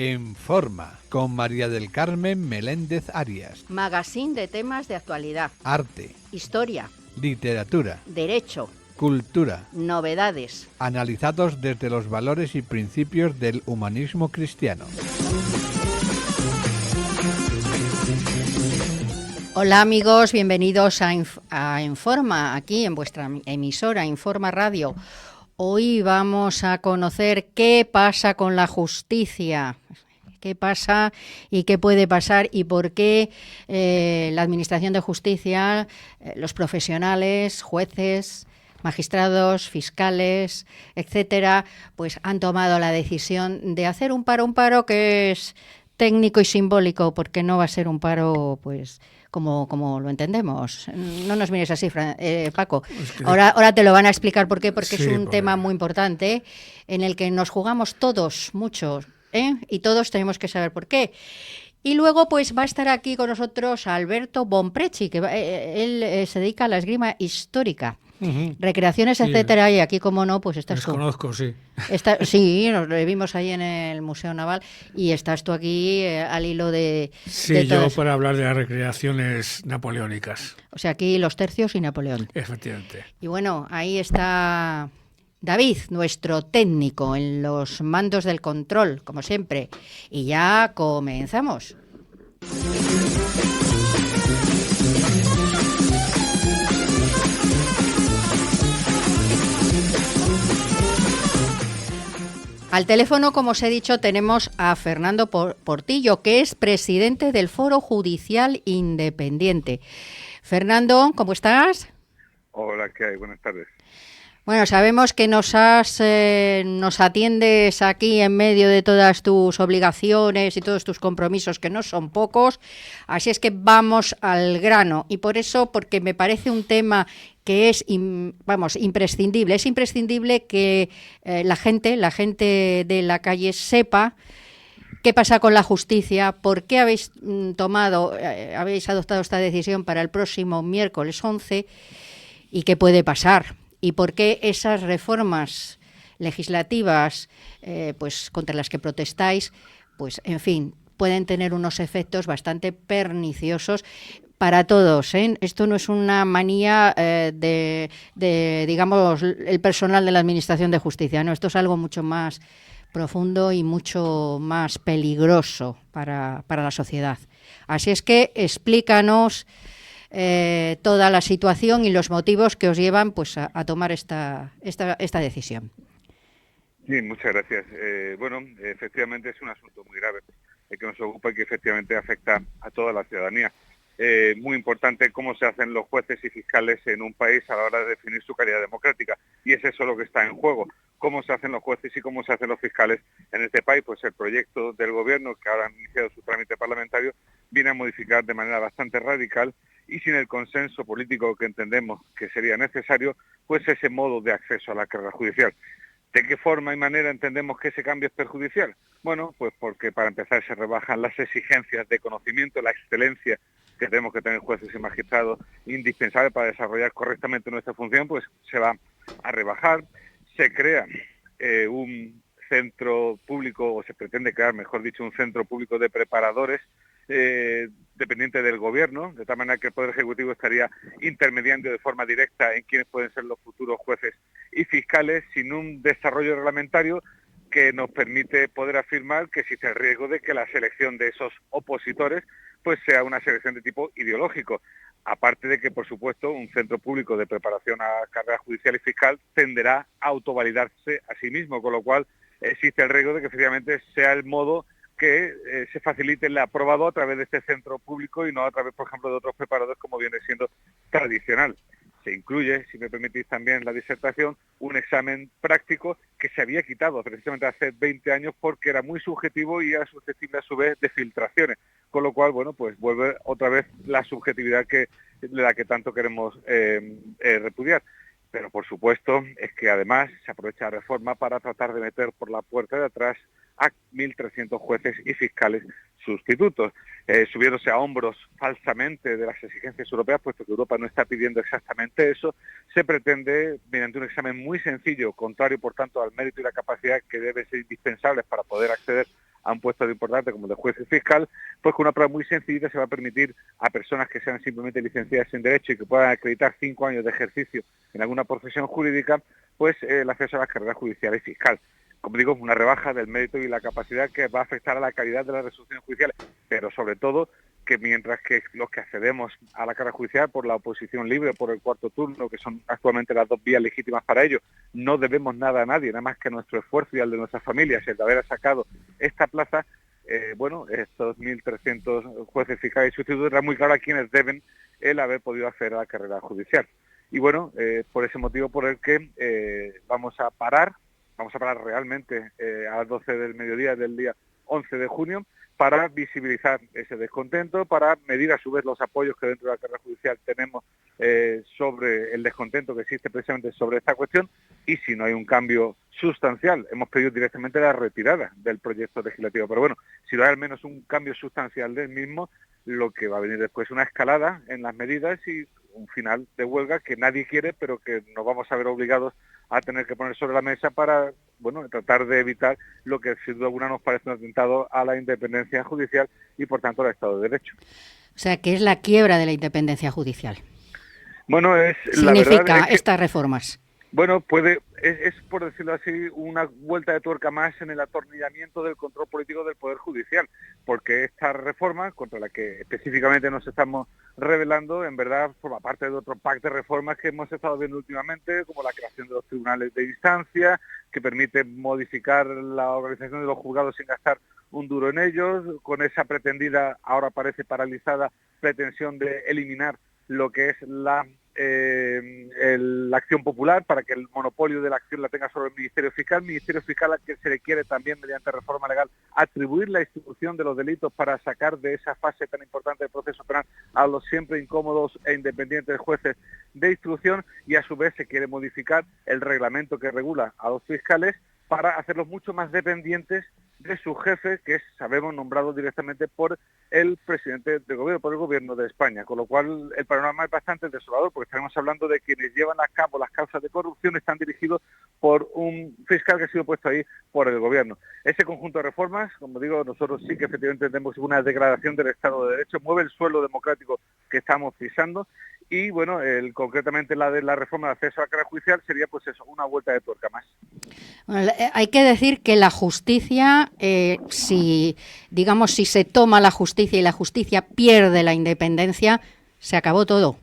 En Forma, con María del Carmen Meléndez Arias. Magazine de temas de actualidad. Arte. Historia. Literatura. Derecho. Cultura. Novedades. Analizados desde los valores y principios del humanismo cristiano. Hola amigos, bienvenidos a Informa, aquí en vuestra emisora Informa Radio. Hoy vamos a conocer qué pasa con la justicia, qué pasa y qué puede pasar y por qué la Administración de Justicia, los profesionales, jueces, magistrados, fiscales, etcétera, pues han tomado la decisión de hacer un paro que es técnico y simbólico, porque no va a ser un paro, pues, como lo entendemos. No nos mires así, Paco. Es que Ahora te lo van a explicar por qué, porque sí, es un porque tema muy importante en el que nos jugamos todos mucho, y todos tenemos que saber por qué. Y luego pues va a estar aquí con nosotros Alberto Bonpreci, que él se dedica a la esgrima histórica. Recreaciones, Sí, etcétera, y aquí, como no, pues estás les tú. conozco, sí. Sí, nos lo vimos ahí en el Museo Naval y estás tú aquí al hilo de Sí, yo todas. para hablar de las recreaciones napoleónicas, O sea, aquí los tercios y Napoleón. efectivamente. Y bueno, ahí está David, nuestro técnico en los mandos del control, como siempre. Y ya comenzamos. Al teléfono, como os he dicho, tenemos a Fernando Portillo, que es presidente del Foro Judicial Independiente. Fernando, ¿cómo estás? Hola, ¿qué hay? Buenas tardes. Bueno, sabemos que nos atiendes aquí en medio de todas tus obligaciones y todos tus compromisos, que no son pocos, así es que vamos al grano. Y por eso, porque me parece un tema que es, imprescindible. Es imprescindible que la gente de la calle sepa qué pasa con la justicia, por qué habéis habéis adoptado esta decisión para el próximo miércoles 11 y qué puede pasar. Y por qué esas reformas legislativas, pues contra las que protestáis, pues en fin, pueden tener unos efectos bastante perniciosos para todos, ¿eh? Esto no es una manía digamos, el personal de la Administración de Justicia, no, esto es algo mucho más profundo y mucho más peligroso para la sociedad. Así es que explícanos toda la situación y los motivos que os llevan pues a tomar esta decisión. Sí, muchas gracias. Bueno, efectivamente es un asunto muy grave que nos ocupa y que efectivamente afecta a toda la ciudadanía. Muy importante cómo se hacen los jueces y fiscales en un país a la hora de definir su calidad democrática, y es eso lo que está en juego. Cómo se hacen los jueces y cómo se hacen los fiscales en este país. Pues el proyecto del gobierno, que ahora ha iniciado su trámite parlamentario, viene a modificar de manera bastante radical y sin el consenso político que entendemos que sería necesario, pues ese modo de acceso a la carrera judicial. ¿De qué forma y manera entendemos que ese cambio es perjudicial? Bueno, pues porque para empezar se rebajan las exigencias de conocimiento, la excelencia que tenemos que tener jueces y magistrados, indispensable para desarrollar correctamente nuestra función, pues se va a rebajar. Se crea un centro público, o se pretende crear, mejor dicho, un centro público de preparadores dependiente del gobierno, de tal manera que el Poder Ejecutivo estaría intermediando de forma directa en quiénes pueden ser los futuros jueces y fiscales, sin un desarrollo reglamentario que nos permite poder afirmar que existe el riesgo de que la selección de esos opositores pues sea una selección de tipo ideológico. Aparte de que, por supuesto, un centro público de preparación a carrera judicial y fiscal tenderá a autovalidarse a sí mismo, con lo cual existe el riesgo de que efectivamente sea el modo que se facilite el aprobado a través de este centro público y no a través, por ejemplo, de otros preparadores como viene siendo tradicional. Se incluye, si me permitís también en la disertación, un examen práctico que se había quitado precisamente hace 20 años porque era muy subjetivo y era susceptible a su vez de filtraciones, con lo cual, bueno, pues vuelve otra vez la subjetividad de la que tanto queremos repudiar. Pero por supuesto es que además se aprovecha la reforma para tratar de meter por la puerta de atrás a 1.300 jueces y fiscales sustitutos, subiéndose a hombros falsamente de las exigencias europeas, puesto que Europa no está pidiendo exactamente eso. Se pretende, mediante un examen muy sencillo, contrario por tanto al mérito y la capacidad que deben ser indispensables para poder acceder a un puesto importante como el de juez y fiscal, pues con una prueba muy sencilla se va a permitir a personas que sean simplemente licenciadas en Derecho y que puedan acreditar 5 años de ejercicio en alguna profesión jurídica, pues el acceso a las carreras judicial y fiscal. Como digo, una rebaja del mérito y la capacidad que va a afectar a la calidad de las resoluciones judiciales, pero sobre todo que mientras que los que accedemos a la carrera judicial por la oposición libre, por el cuarto turno, que son actualmente las 2 vías legítimas para ello, no debemos nada a nadie, nada más que nuestro esfuerzo y al de nuestras familias, el de haber sacado esta plaza, estos 1.300 jueces, fiscales y sustitutos, era muy claro a quienes deben el haber podido acceder a la carrera judicial. Y bueno, por ese motivo por el que vamos a parar realmente a las 12 del mediodía del día 11 de junio para visibilizar ese descontento, para medir a su vez los apoyos que dentro de la carrera judicial tenemos sobre el descontento que existe precisamente sobre esta cuestión, y si no hay un cambio sustancial, hemos pedido directamente la retirada del proyecto legislativo, pero bueno, si no hay al menos un cambio sustancial del mismo, lo que va a venir después es una escalada en las medidas y un final de huelga que nadie quiere, pero que nos vamos a ver obligados a tener que poner sobre la mesa para, bueno, tratar de evitar lo que sin duda alguna nos parece un atentado a la independencia judicial y por tanto al Estado de Derecho. O sea, que es la quiebra de la independencia judicial. Bueno, significa la verdad es que, estas reformas. Bueno, es por decirlo así, una vuelta de tuerca más en el atornillamiento del control político del Poder Judicial, porque esta reforma, contra la que específicamente nos estamos rebelando, en verdad forma parte de otro pack de reformas que hemos estado viendo últimamente, como la creación de los tribunales de instancia, que permite modificar la organización de los juzgados sin gastar un duro en ellos, con esa pretendida, ahora parece paralizada, pretensión de eliminar lo que es la acción popular, para que el monopolio de la acción la tenga sobre el Ministerio Fiscal al que se le quiere también, mediante reforma legal, atribuir la institución de los delitos para sacar de esa fase tan importante del proceso penal a los siempre incómodos e independientes jueces de instrucción, y a su vez se quiere modificar el reglamento que regula a los fiscales para hacerlos mucho más dependientes de su jefe, que es, sabemos, nombrado directamente por el presidente del gobierno, por el gobierno de España, con lo cual el panorama es bastante desolador, porque estamos hablando de quienes llevan a cabo las causas de corrupción están dirigidos por un fiscal que ha sido puesto ahí por el gobierno. Ese conjunto de reformas, como digo, nosotros sí que efectivamente entendemos una degradación del Estado de Derecho, mueve el suelo democrático que estamos pisando, y bueno, concretamente la de la reforma de acceso a la carrera judicial sería pues eso, una vuelta de tuerca más. Bueno, hay que decir que la justicia, si se toma la justicia y la justicia pierde la independencia, se acabó todo.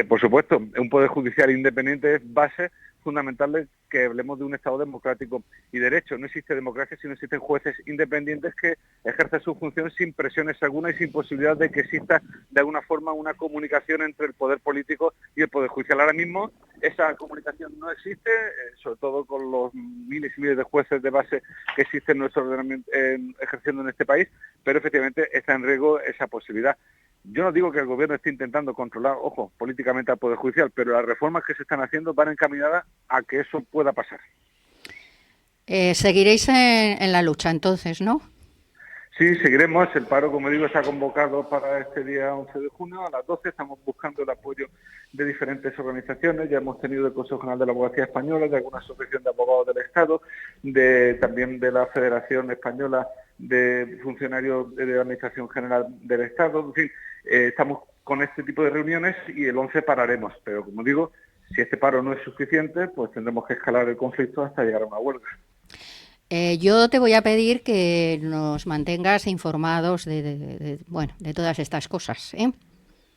Por supuesto, un poder judicial independiente es base fundamental de que hablemos de un Estado democrático y derecho. No existe democracia si no existen jueces independientes que ejercen su función sin presiones alguna y sin posibilidad de que exista de alguna forma una comunicación entre el poder político y el poder judicial. Ahora mismo esa comunicación no existe, sobre todo con los miles y miles de jueces de base que existen en nuestro ordenamiento, ejerciendo en este país, pero efectivamente está en riesgo esa posibilidad. Yo no digo que el gobierno esté intentando controlar, ojo, políticamente al Poder Judicial, pero las reformas que se están haciendo van encaminadas a que eso pueda pasar. Seguiréis en la lucha entonces, ¿no? Sí, seguiremos. El paro, como digo, está convocado para este día 11 de junio a las 12. Estamos buscando el apoyo de diferentes organizaciones. Ya hemos tenido el Consejo General de la Abogacía Española, de alguna asociación de abogados del Estado, también de la Federación Española de Funcionarios de la Administración General del Estado. En fin, estamos con este tipo de reuniones y el 11 pararemos. Pero, como digo, si este paro no es suficiente, pues tendremos que escalar el conflicto hasta llegar a una huelga. Yo te voy a pedir que nos mantengas informados de todas estas cosas, ¿eh?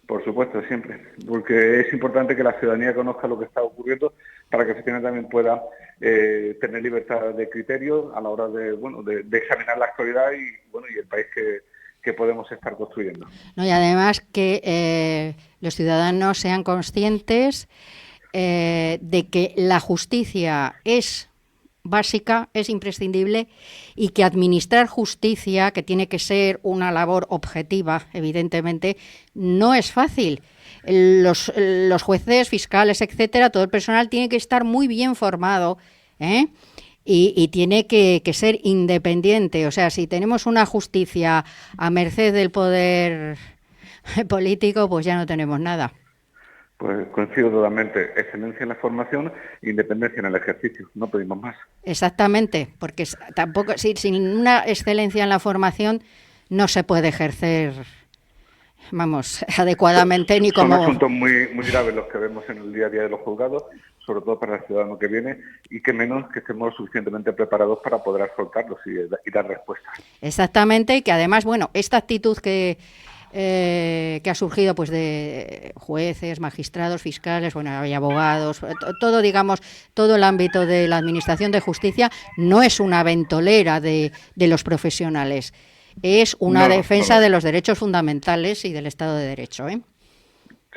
Por supuesto, siempre, porque es importante que la ciudadanía conozca lo que está ocurriendo para que efectivamente también pueda tener libertad de criterio a la hora de examinar la actualidad y el país que podemos estar construyendo. No, y además que los ciudadanos sean conscientes de que la justicia es básica, es imprescindible, y que administrar justicia, que tiene que ser una labor objetiva, evidentemente, no es fácil. Los jueces, fiscales, etcétera, todo el personal tiene que estar muy bien formado, y tiene que ser independiente. O sea, si tenemos una justicia a merced del poder político, pues ya no tenemos nada. Pues coincido totalmente. Excelencia en la formación e independencia en el ejercicio. No pedimos más. Exactamente, porque tampoco sin una excelencia en la formación no se puede ejercer, vamos, adecuadamente ni como... Son asuntos muy, muy graves los que vemos en el día a día de los juzgados, sobre todo para el ciudadano que viene, y que menos que estemos suficientemente preparados para poder afrontarlos y dar respuestas. Exactamente, y que además, bueno, esta actitud que ha surgido pues de jueces, magistrados, fiscales, bueno, y abogados, todo, digamos, todo el ámbito de la administración de justicia no es una ventolera de los profesionales, es una defensa de los derechos fundamentales y del Estado de Derecho, ¿eh?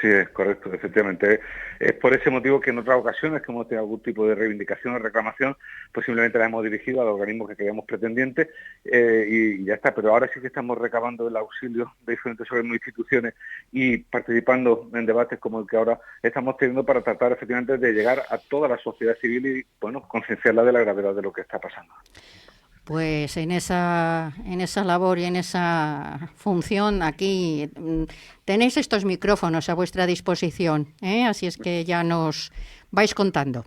Sí, es correcto, efectivamente. Es por ese motivo que en otras ocasiones que hemos tenido algún tipo de reivindicación o reclamación, pues simplemente la hemos dirigido al organismo que creíamos pretendiente y ya está. Pero ahora sí que estamos recabando el auxilio de diferentes organismos e instituciones y participando en debates como el que ahora estamos teniendo para tratar efectivamente de llegar a toda la sociedad civil y, bueno, concienciarla de la gravedad de lo que está pasando. Pues en esa labor y en esa función aquí tenéis estos micrófonos a vuestra disposición, ¿eh? Así es que ya nos vais contando.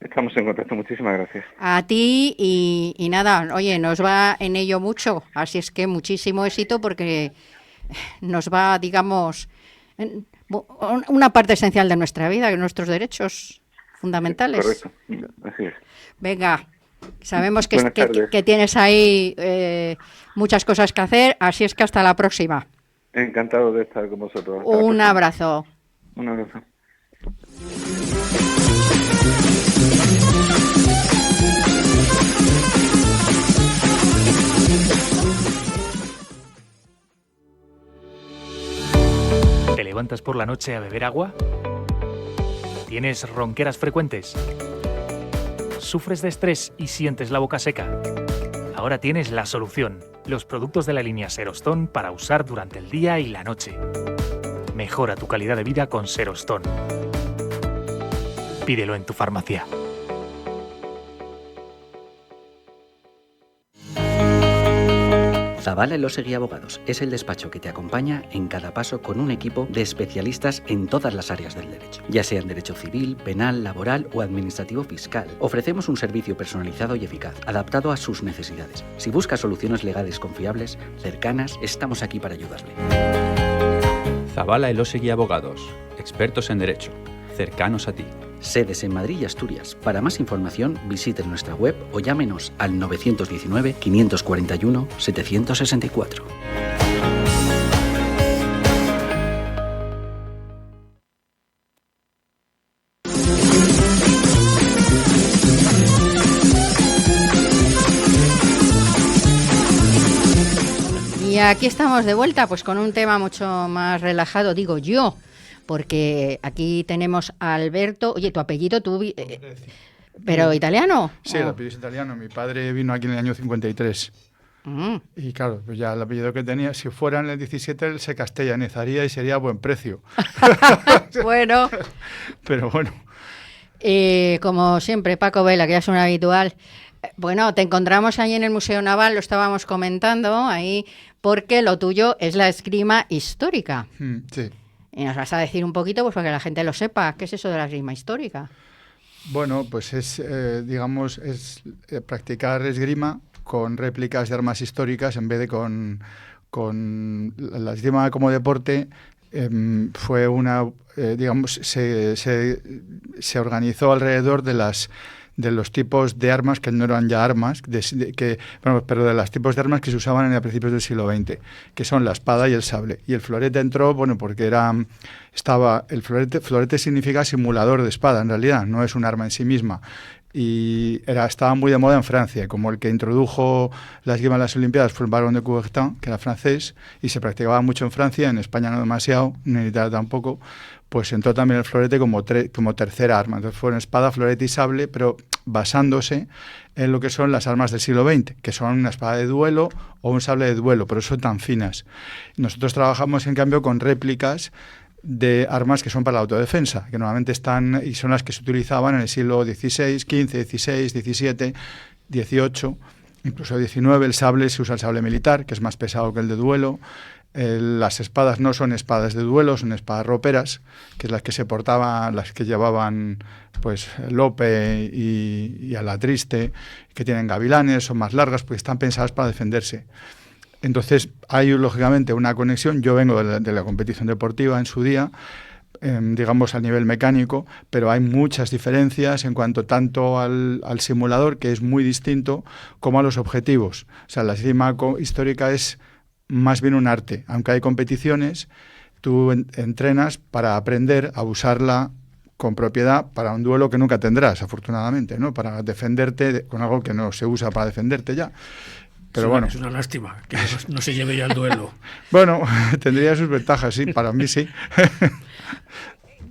Estamos en contacto, muchísimas gracias. A ti y nada, oye, nos va en ello mucho, así es que muchísimo éxito porque nos va, digamos, una parte esencial de nuestra vida, de nuestros derechos fundamentales. Correcto, así es. Venga. Sabemos que tienes ahí muchas cosas que hacer, así es que hasta la próxima. Encantado de estar con vosotros. Un abrazo. Un abrazo. ¿Te levantas por la noche a beber agua? ¿Tienes ronqueras frecuentes? ¿Sufres de estrés y sientes la boca seca? Ahora tienes la solución, los productos de la línea Serostón para usar durante el día y la noche. Mejora tu calidad de vida con Serostón. Pídelo en tu farmacia. Zavala Elósegui Abogados es el despacho que te acompaña en cada paso con un equipo de especialistas en todas las áreas del derecho, ya sea en derecho civil, penal, laboral o administrativo fiscal. Ofrecemos un servicio personalizado y eficaz, adaptado a sus necesidades. Si buscas soluciones legales confiables, cercanas, estamos aquí para ayudarle. Zavala Elósegui Abogados, expertos en derecho, cercanos a ti. Sedes en Madrid y Asturias. Para más información, visiten nuestra web o llámenos al 919-541-764. Y aquí estamos de vuelta, pues con un tema mucho más relajado, digo yo. Porque aquí tenemos a Alberto. Oye, tu apellido, ¿pero italiano? Sí, el apellido es italiano. Mi padre vino aquí en el año 53. Y claro, pues ya el apellido que tenía, si fuera en el 17, él se castellanizaría y sería a buen precio. Bueno. Pero bueno. Como siempre, Paco Vela, que ya es un habitual. Bueno, te encontramos ahí en el Museo Naval, lo estábamos comentando ahí, porque lo tuyo es la esgrima histórica. Sí. Y nos vas a decir un poquito, pues para que la gente lo sepa, ¿qué es eso de la esgrima histórica? Bueno, pues es, digamos, practicar esgrima con réplicas de armas históricas en vez de con la esgrima como deporte. Fue una, digamos, se organizó alrededor de los tipos de armas que no eran ya armas, pero de los tipos de armas que se usaban a principios del siglo XX, que son la espada y el sable. Y el florete entró, bueno, porque el florete significa simulador de espada, en realidad, no es un arma en sí misma. Y estaba muy de moda en Francia, como el que introdujo la esgrima en las Olimpiadas fue el barón de Coubertin, que era francés, y se practicaba mucho en Francia, en España no demasiado, ni en Italia tampoco. Pues entró también el florete como tercera arma. Entonces fueron espada, florete y sable, pero basándose en lo que son las armas del siglo XX, que son una espada de duelo o un sable de duelo, pero son tan finas. Nosotros trabajamos, en cambio, con réplicas de armas que son para la autodefensa, que normalmente están y son las que se utilizaban en el siglo XVI, XV, XVI, XVII, XVIII, incluso XIX. El sable, se usa el sable militar, que es más pesado que el de duelo. Las espadas no son espadas de duelo, son espadas roperas, que es las que se portaban, las que llevaban pues Lope y Alatriste, que tienen gavilanes, son más largas porque están pensadas para defenderse. Entonces hay lógicamente una conexión. Yo vengo de la competición deportiva en su día, digamos a nivel mecánico, pero hay muchas diferencias en cuanto tanto al simulador, que es muy distinto, como a los objetivos. O sea, la esgrima histórica es más bien un arte. Aunque hay competiciones, tú entrenas para aprender a usarla con propiedad para un duelo que nunca tendrás, afortunadamente, ¿no? Para defenderte con algo que no se usa para defenderte ya. Pero bueno. Es una lástima que no se lleve ya el duelo. Bueno, tendría sus ventajas, sí, para mí sí.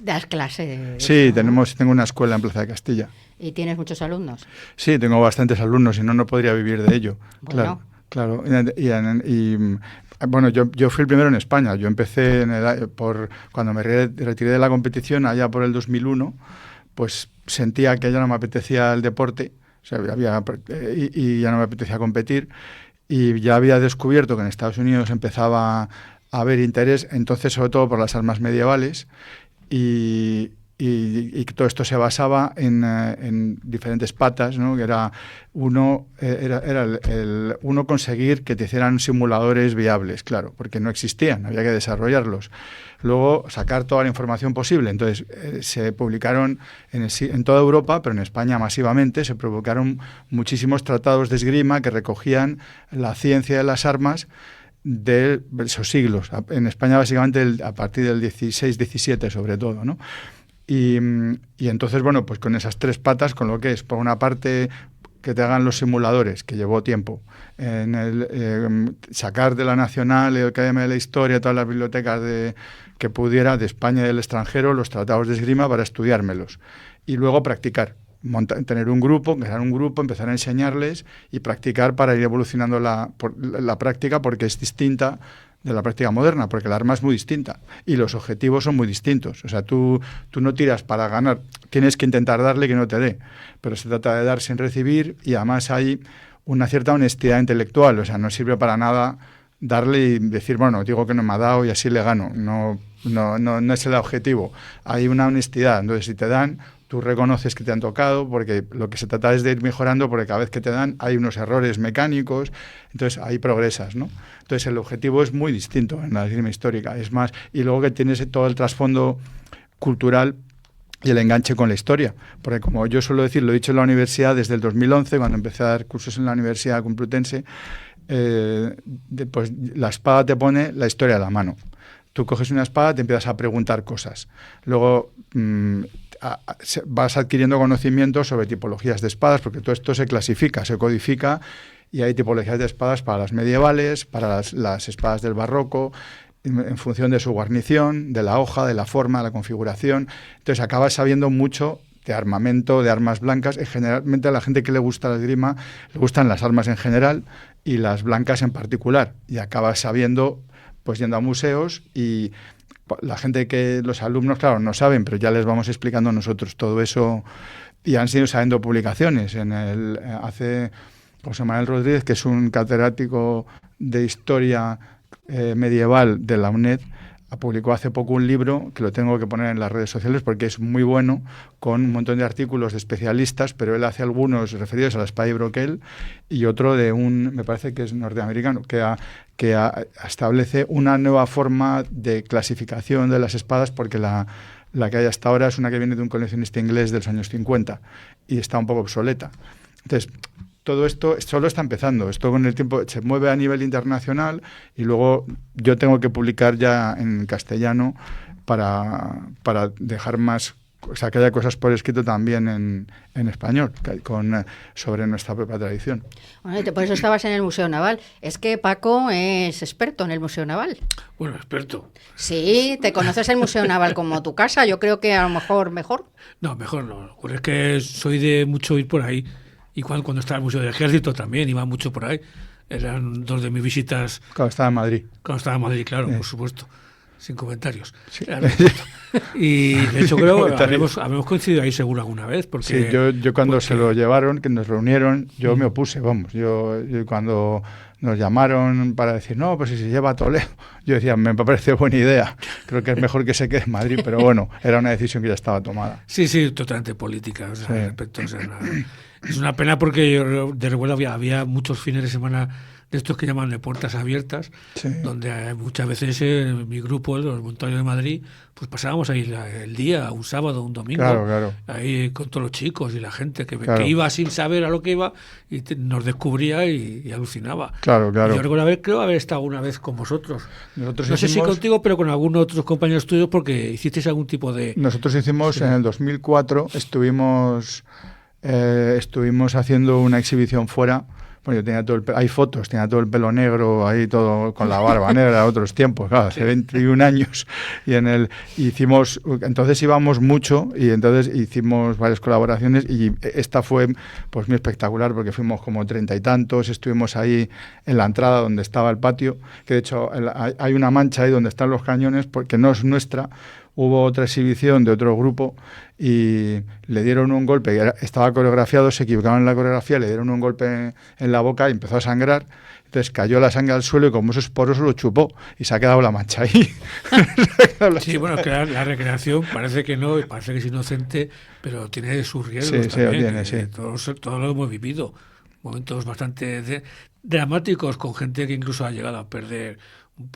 ¿Das clase? Sí, tengo una escuela en Plaza de Castilla. ¿Y tienes muchos alumnos? Sí, tengo bastantes alumnos, si no, no podría vivir de ello. Bueno. Claro. Y bueno, yo fui el primero en España. Yo empecé cuando me retiré de la competición, allá por el 2001, pues sentía que ya no me apetecía el deporte, o sea, y ya no me apetecía competir, y ya había descubierto que en Estados Unidos empezaba a haber interés, entonces sobre todo por las armas medievales, y todo esto se basaba en diferentes patas, ¿no? Que era uno conseguir que te hicieran simuladores viables, claro, porque no existían, había que desarrollarlos. Luego sacar toda la información posible. Entonces se publicaron en toda Europa, pero en España masivamente, se publicaron muchísimos tratados de esgrima que recogían la ciencia de las armas de esos siglos. En España básicamente a partir del 16-17 sobre todo, ¿no? Y entonces, bueno, pues con esas tres patas, con lo que es, por una parte, que te hagan los simuladores, que llevó tiempo, sacar de la Nacional, de la Academia de la Historia, todas las bibliotecas que pudiera, de España y del extranjero, los tratados de esgrima para estudiármelos. Y luego practicar, tener un grupo, crear un grupo, empezar a enseñarles y practicar para ir evolucionando la práctica, porque es distinta de la práctica moderna, porque el arma es muy distinta y los objetivos son muy distintos. O sea, tú no tiras para ganar, tienes que intentar darle que no te dé, pero se trata de dar sin recibir, y además hay una cierta honestidad intelectual. O sea, no sirve para nada darle y decir, bueno, digo que no me ha dado y así le gano. No es el objetivo. Hay una honestidad. Entonces, si te dan, tú reconoces que te han tocado, porque lo que se trata es de ir mejorando, porque cada vez que te dan hay unos errores mecánicos, entonces ahí progresas, ¿no? Entonces el objetivo es muy distinto en la esgrima histórica, es más, y luego que tienes todo el trasfondo cultural y el enganche con la historia, porque como yo suelo decir, lo he dicho en la universidad desde el 2011, cuando empecé a dar cursos en la Universidad Complutense, pues la espada te pone la historia a la mano. Tú coges una espada, te empiezas a preguntar cosas. Luego vas adquiriendo conocimientos sobre tipologías de espadas, porque todo esto se clasifica, se codifica, y hay tipologías de espadas para las medievales, para las espadas del barroco, en función de su guarnición, de la hoja, de la forma, de la configuración. Entonces acabas sabiendo mucho de armamento, de armas blancas. Generalmente a la gente que le gusta la esgrima, le gustan las armas en general y las blancas en particular, y acabas sabiendo, pues yendo a museos, y la gente los alumnos, claro, no saben, pero ya les vamos explicando nosotros todo eso, y han sido saliendo publicaciones. Hace José Manuel Rodríguez, que es un catedrático de historia medieval de la UNED, publicó hace poco un libro que lo tengo que poner en las redes sociales porque es muy bueno, con un montón de artículos de especialistas, pero él hace algunos referidos a la espada y broquel, y otro de me parece que es norteamericano, que establece una nueva forma de clasificación de las espadas, porque la que hay hasta ahora es una que viene de un coleccionista inglés de los años 50 y está un poco obsoleta. Entonces, todo esto solo está empezando. Esto con el tiempo se mueve a nivel internacional, y luego yo tengo que publicar ya en castellano para dejar más, o sea, que haya cosas por escrito también en español sobre nuestra propia tradición. Bueno, por eso estabas en el Museo Naval. Es que Paco es experto en el Museo Naval. Bueno, experto. Sí, te conoces el Museo Naval como tu casa. Yo creo que a lo mejor mejor. No, mejor no. Es que soy de mucho ir por ahí. Y cuando estaba en el Museo del Ejército también iba mucho por ahí. Eran dos de mis visitas. Cuando estaba en Madrid. Cuando estaba en Madrid, claro, por supuesto. Sin comentarios. Sí. Y de hecho creo que habremos coincidido ahí seguro alguna vez. Porque, sí, yo cuando se lo llevaron, que nos reunieron, yo me opuse, vamos. Yo cuando nos llamaron para decir, no, pues si se lleva a Toledo, yo decía, me parece buena idea. Creo que es mejor que se quede en Madrid, pero bueno, era una decisión que ya estaba tomada. Sí, totalmente política. O sea, Sí. respecto, o sea, es una pena porque yo de recuerdo había muchos fines de semana de estos que llaman de puertas abiertas, Sí. donde muchas veces mi grupo, los voluntarios de Madrid, pues pasábamos ahí el día, un sábado, un domingo, Claro. ahí con todos los chicos y la gente que Claro. iba sin saber a lo que iba y nos descubría y alucinaba. Claro. Y yo recuerdo creo haber estado una vez con vosotros. Nosotros No sé si hicimos- contigo, pero con algunos otros compañeros tuyos porque hicisteis algún tipo de... Nosotros hicimos, Sí. en el 2004, estuvimos haciendo una exhibición fuera. Bueno, yo tenía todo hay fotos, tenía todo el pelo negro, ahí todo con la barba negra, otros tiempos, claro, hace 21 años. Y entonces íbamos mucho y entonces hicimos varias colaboraciones y esta fue pues muy espectacular porque fuimos como 30 y tantos, estuvimos ahí en la entrada donde estaba el patio, que de hecho hay una mancha ahí donde están los cañones porque no es nuestra. Hubo otra exhibición de otro grupo y le dieron un golpe, estaba coreografiado, se equivocaron en la coreografía, le dieron un golpe en la boca y empezó a sangrar. Entonces cayó la sangre al suelo y como eso es poroso lo chupó y se ha quedado la mancha ahí. Sí, bueno, que la recreación parece que no, parece que es inocente, pero tiene sus riesgos Sí, también. lo tiene, sí. Todos lo hemos vivido. Momentos bastante dramáticos con gente que incluso ha llegado a perder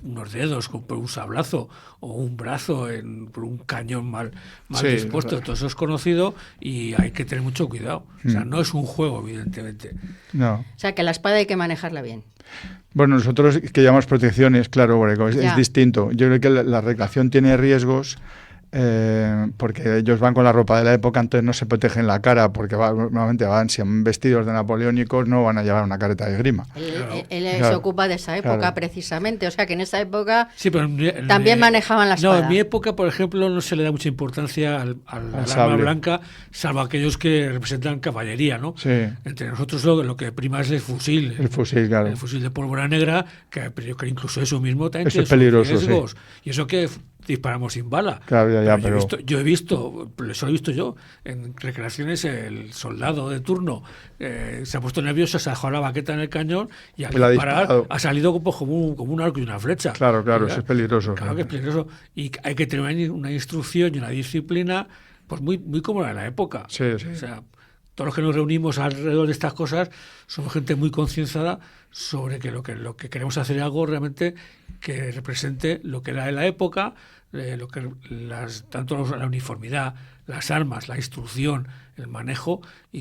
unos dedos por un sablazo o un brazo por un cañón mal Sí, dispuesto. verdad. Todo eso es conocido y hay que tener mucho cuidado. O sea, no es un juego, evidentemente. No. O sea, que la espada hay que manejarla bien. Bueno, nosotros que llamamos protecciones, claro, porque es Ya. distinto. Yo creo que la recreación tiene riesgos porque ellos van con la ropa de la época, entonces no se protegen la cara porque normalmente si van vestidos de napoleónicos no van a llevar una careta de esgrima. Él se Claro. ocupa de esa época Claro. precisamente. O sea, que en esa época Sí, pero también manejaban la No, espada. en mi época, por ejemplo, no se le da mucha importancia al arma sable. blanca, salvo aquellos que representan caballería, ¿no? Sí. Entre nosotros lo que prima es el fusil. El fusil, claro. El fusil de pólvora negra, pero yo creo que incluso eso mismo también Eso tiene es peligroso, sus riesgos. Y eso que disparamos sin bala. Claro, ya, Pero pero- yo he visto, eso lo he visto yo, en recreaciones, el soldado de turno se ha puesto nervioso, se ha dejado la baqueta en el cañón y al Y la ha disparar disparado. ha salido como un arco y una flecha. Claro, Mira, eso es peligroso. Claro que es peligroso. Y hay que tener una instrucción y una disciplina pues muy, muy como la de la época. Sí. O sea, todos los que nos reunimos alrededor de estas cosas somos gente muy concienciada sobre que lo que queremos hacer es algo realmente que represente lo que era de la época, tanto la uniformidad, las armas, la instrucción, el manejo y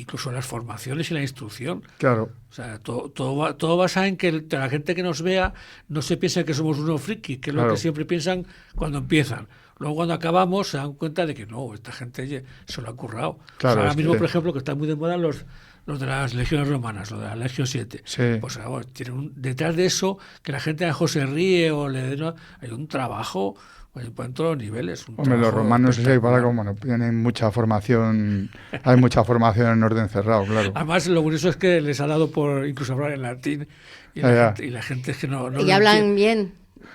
incluso las formaciones y la instrucción. Claro. O sea, todo basa en que la gente que nos vea no se piense que somos unos frikis, que es lo Claro. que siempre piensan cuando empiezan. Luego cuando acabamos se dan cuenta de que no, esta gente se lo ha currado. Claro, O sea, ahora es mismo, que- por ejemplo, que están muy de moda los de las legiones romanas, los de la Legión 7. Sí. Pues tienen detrás de eso, que la gente a lo mejor se ríe o hay un trabajo en todos los niveles. Hombre, los romanos sí, para como no tienen mucha formación, hay mucha formación en orden cerrado, claro. Además, lo curioso es que les ha dado por incluso hablar en latín y la gente es que no y lo hablan entiende. bien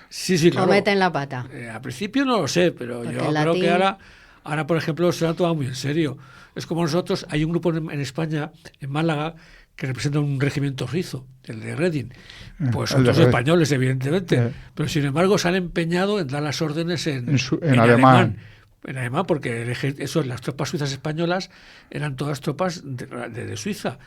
Sí, o claro. meten la pata. Al principio no lo sé, pero Porque yo el creo latín- que ahora, por ejemplo, se lo han tomado muy en serio. Es como nosotros, hay un grupo en España, en Málaga, que representa un regimiento suizo, el de Reading. Pues son el de todos Reading. españoles, evidentemente. Sí. Pero sin embargo se han empeñado en dar las órdenes en alemán. En alemán, porque las tropas suizas españolas eran todas tropas de Suiza.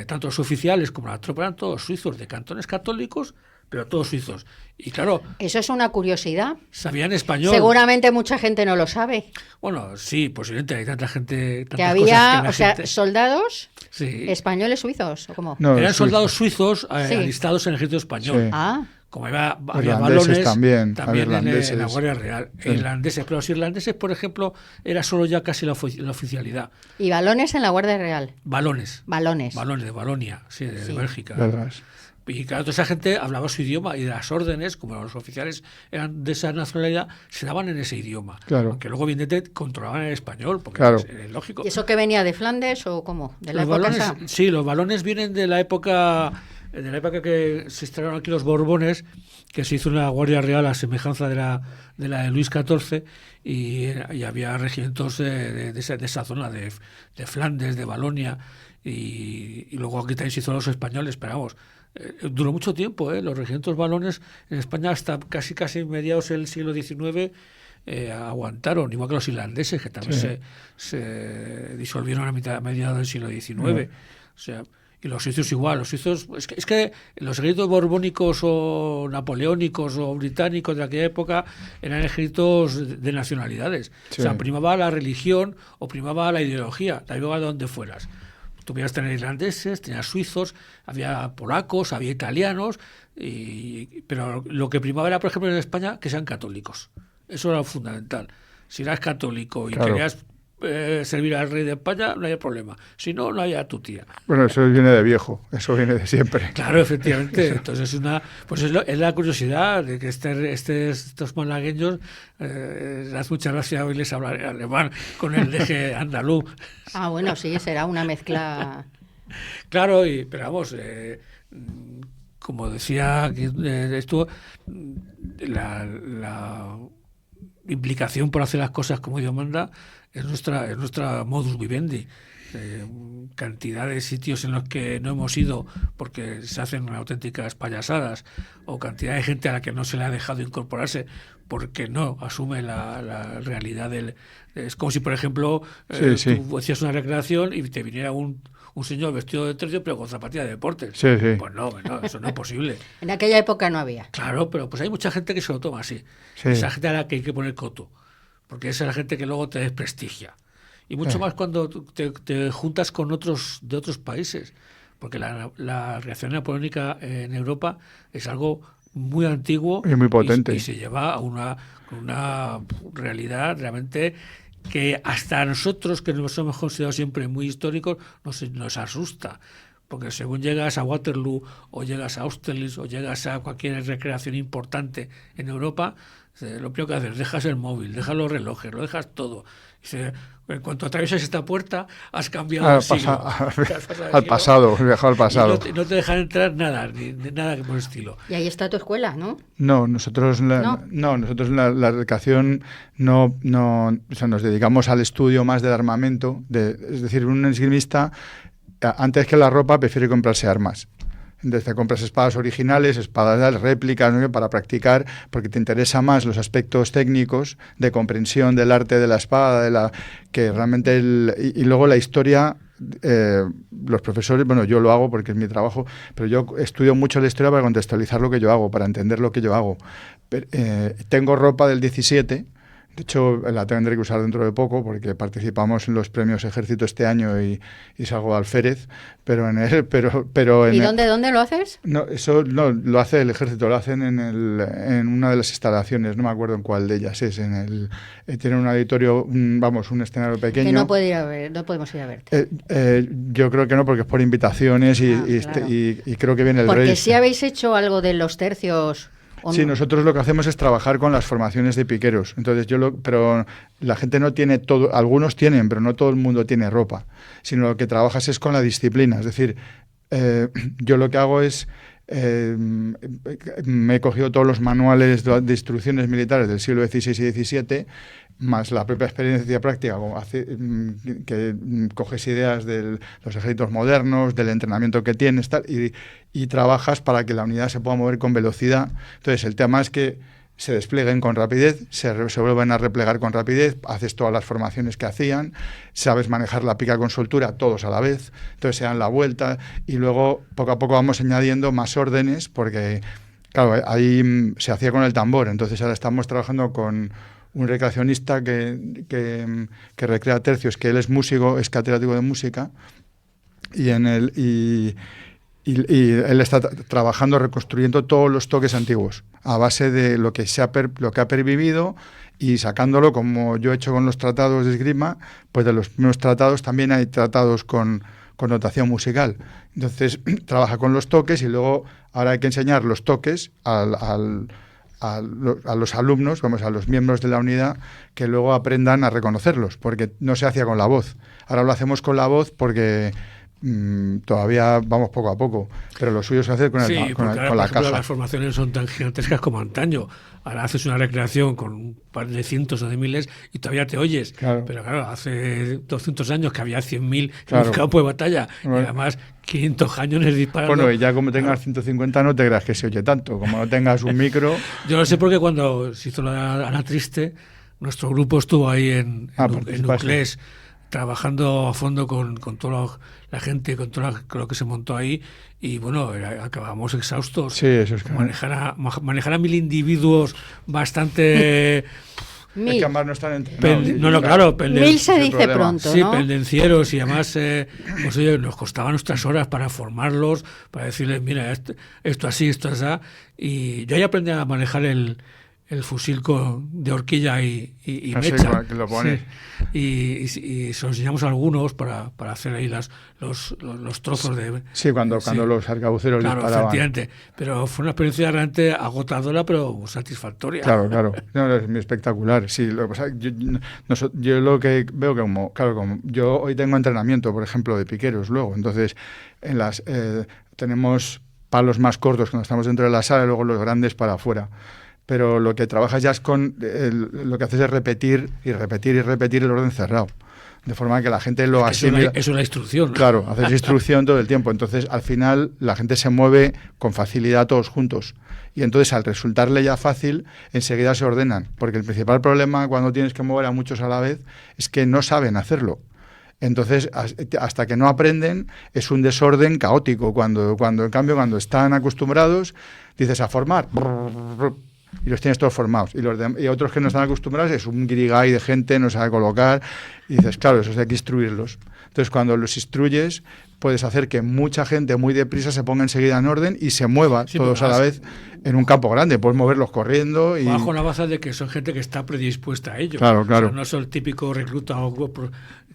Tanto los oficiales como las tropas eran todos suizos, de cantones católicos, pero todos suizos. Y claro, Eso es una curiosidad. sabían español. Seguramente mucha gente no lo sabe. Bueno, sí, posiblemente hay tanta gente. Que tantas había, cosas que o sea, gente- soldados sí. españoles suizos, ¿o cómo? No, Eran suizo. soldados suizos Sí. alistados en el ejército español. Sí. Ah, Como había Irlandeses balones también, había en la irlandeses. Guardia Real. Sí. Irlandeses, pero los irlandeses, por ejemplo, era solo ya casi la oficialidad. y balones en la Guardia Real. Balones. Balones. Balones de Balonia, sí, de Sí. Bélgica. Verdad. Y claro, toda esa gente hablaba su idioma y las órdenes, como los oficiales eran de esa nacionalidad, se daban en ese idioma. Claro. Aunque luego, evidentemente, controlaban el español, porque Claro. es lógico. ¿Y eso que venía de Flandes o cómo? ¿De la Los época balones, esa? sí, los balones vienen de la época de la época que se instalaron aquí los Borbones, que se hizo una Guardia Real a semejanza de la de Luis XIV, y había regimientos de esa zona, de Flandes, de Valonia, y luego aquí también se hizo los españoles, pero vamos, duró mucho tiempo, los regimientos valones en España hasta casi mediados del siglo XIX aguantaron, igual que los irlandeses, que también se disolvieron a mediados del siglo XIX. O sea, y los suizos igual. Los suizos, es que los ejércitos borbónicos o napoleónicos o británicos de aquella época eran ejércitos de nacionalidades. Sí. O sea, primaba la religión o primaba la ideología, da igual de donde fueras. Tuvieras tener irlandeses, tenías suizos, había polacos, había italianos, pero lo que primaba era, por ejemplo, en España, que sean católicos. Eso era fundamental. Si eras católico y querías servir al rey de España, no había problema. Si no, no había tu tía. Bueno, eso viene de viejo, eso viene de siempre. Claro, efectivamente. Entonces es la curiosidad de que estos malagueños, hace mucha gracia oírles hablar en alemán con el deje andaluz. Ah, bueno, sí, será una mezcla. Claro, pero vamos, como decía, esto, la implicación por hacer las cosas como Dios manda es nuestra modus vivendi. Cantidad de sitios en los que no hemos ido porque se hacen auténticas payasadas, o cantidad de gente a la que no se le ha dejado incorporarse porque no asume la realidad es como si, por ejemplo, tú hacías una recreación y te viniera un señor vestido de tercio pero con zapatillas de deportes. Pues no, eso no es posible. En aquella época no había. Claro, pero pues hay mucha gente que se lo toma así. Esa gente a la que hay que poner coto, porque esa es la gente que luego te desprestigia. Y mucho más cuando te juntas con otros de otros países, porque la reacción napoleónica en Europa es algo muy antiguo y muy potente. Y se lleva a una realidad realmente que hasta nosotros, que nos hemos considerado siempre muy históricos, nos asusta. Porque según llegas a Waterloo o llegas a Austerlitz o llegas a cualquier recreación importante en Europa, lo primero que haces, dejas el móvil, dejas los relojes, lo dejas todo. Dice, en cuanto atraviesas esta puerta, has cambiado al pasado, viajado al pasado. Y no te dejan entrar nada por el estilo. Y ahí está tu escuela, ¿no? No, nosotros la educación no, o sea, nos dedicamos al estudio más del armamento, es decir, un esgrimista antes que la ropa prefiere comprarse armas. Entonces te compras espadas originales, espadas réplicas, ¿no?, para practicar, porque te interesa más los aspectos técnicos de comprensión del arte de la espada, que realmente y luego la historia. Los profesores, bueno, yo lo hago porque es mi trabajo, pero yo estudio mucho la historia para contextualizar lo que yo hago, para entender lo que yo hago. Tengo ropa del 17. De hecho, la tendré que usar dentro de poco porque participamos en los premios Ejército este año y salgo de alférez, pero ¿Y dónde lo haces? No, eso no lo hace el Ejército, lo hacen en una de las instalaciones, no me acuerdo en cuál de ellas es, tiene un auditorio, un escenario pequeño. Que no podemos ir a verte. Yo creo que no, porque es por invitaciones y creo que viene el rey. Porque si habéis hecho algo de los tercios. Sí, nosotros lo que hacemos es trabajar con las formaciones de piqueros. Entonces pero la gente no tiene todo, algunos tienen, pero no todo el mundo tiene ropa, sino lo que trabajas es con la disciplina. Es decir, yo lo que hago es me he cogido todos los manuales de instrucciones militares del siglo XVI y XVII, más la propia experiencia práctica, que coges ideas de los ejércitos modernos, del entrenamiento que tienes, y trabajas para que la unidad se pueda mover con velocidad. Entonces, el tema es que se desplieguen con rapidez, se vuelven a replegar con rapidez, haces todas las formaciones que hacían, sabes manejar la pica con soltura todos a la vez, entonces se dan la vuelta y luego poco a poco vamos añadiendo más órdenes, porque claro, ahí se hacía con el tambor, entonces ahora estamos trabajando con un recreacionista que recrea tercios, que él es músico, es catedrático de música, y él está trabajando, reconstruyendo todos los toques antiguos a base de lo que ha pervivido, y sacándolo, como yo he hecho con los tratados de esgrima, pues de los primeros tratados también hay tratados con notación musical. Entonces trabaja con los toques y luego ahora hay que enseñar los toques a los alumnos, a los miembros de la unidad, que luego aprendan a reconocerlos, porque no se hacía con la voz. Ahora lo hacemos con la voz porque todavía vamos poco a poco, pero lo suyo es hacer con, Sí, con porque ahora, la por ejemplo, caja. las formaciones son tan gigantescas como antaño. Ahora haces una recreación con un par de cientos o de miles y todavía te oyes. Claro. Pero claro, hace 200 años que había 100.000 en Claro. un campo de batalla Bueno. y además 500 cañones disparando. Bueno, y ya como tengas 150 no te creas que se oye tanto, como no tengas un micro. Yo lo sé porque cuando se hizo la Ana Triste, nuestro grupo estuvo ahí en participaste. Nuclés, trabajando a fondo con toda la gente, con lo que se montó ahí, y bueno, acabamos exhaustos. Sí, eso es que Manejar a 1000 individuos bastante... es que 1000. además no están entrenados. claro, 1000 se es el dice problema. pronto, Sí, ¿no? pendencieros, y además pues oye, nos costaban nuestras horas para formarlos, para decirles, mira, esto así, esto así, y yo ahí aprendí a manejar el fusil de horquilla y Así, mecha. que lo pones. Sí. Y se lo enseñamos a algunos para hacer ahí los trozos de... Sí, cuando los arcabuceros Claro, disparaban. efectivamente. Pero fue una experiencia realmente agotadora, pero satisfactoria. Claro. No, es muy espectacular. Sí, lo que pasa, yo lo que veo que como yo hoy tengo entrenamiento, por ejemplo, de piqueros luego, entonces tenemos palos más cortos cuando estamos dentro de la sala y luego los grandes para afuera. Pero lo que trabajas ya es lo que haces es repetir y repetir y repetir el orden cerrado. De forma que la gente lo asimila. Es una instrucción, ¿no? Claro, haces instrucción todo el tiempo. Entonces, al final, la gente se mueve con facilidad todos juntos. Y entonces, al resultarle ya fácil, enseguida se ordenan. Porque el principal problema cuando tienes que mover a muchos a la vez es que no saben hacerlo. Entonces, hasta que no aprenden, es un desorden caótico. Cuando en cambio, cuando están acostumbrados, dices a formar, y los tienes todos formados. Y otros que no están acostumbrados, es un guirigay de gente, no sabe colocar, y dices, claro, eso hay que instruirlos. Entonces, cuando los instruyes, puedes hacer que mucha gente muy deprisa se ponga enseguida en orden y se mueva todos a la vez en un campo grande. Puedes moverlos corriendo. Y bajo la base de que son gente que está predispuesta a ello. Claro. O sea, no son el típico recluta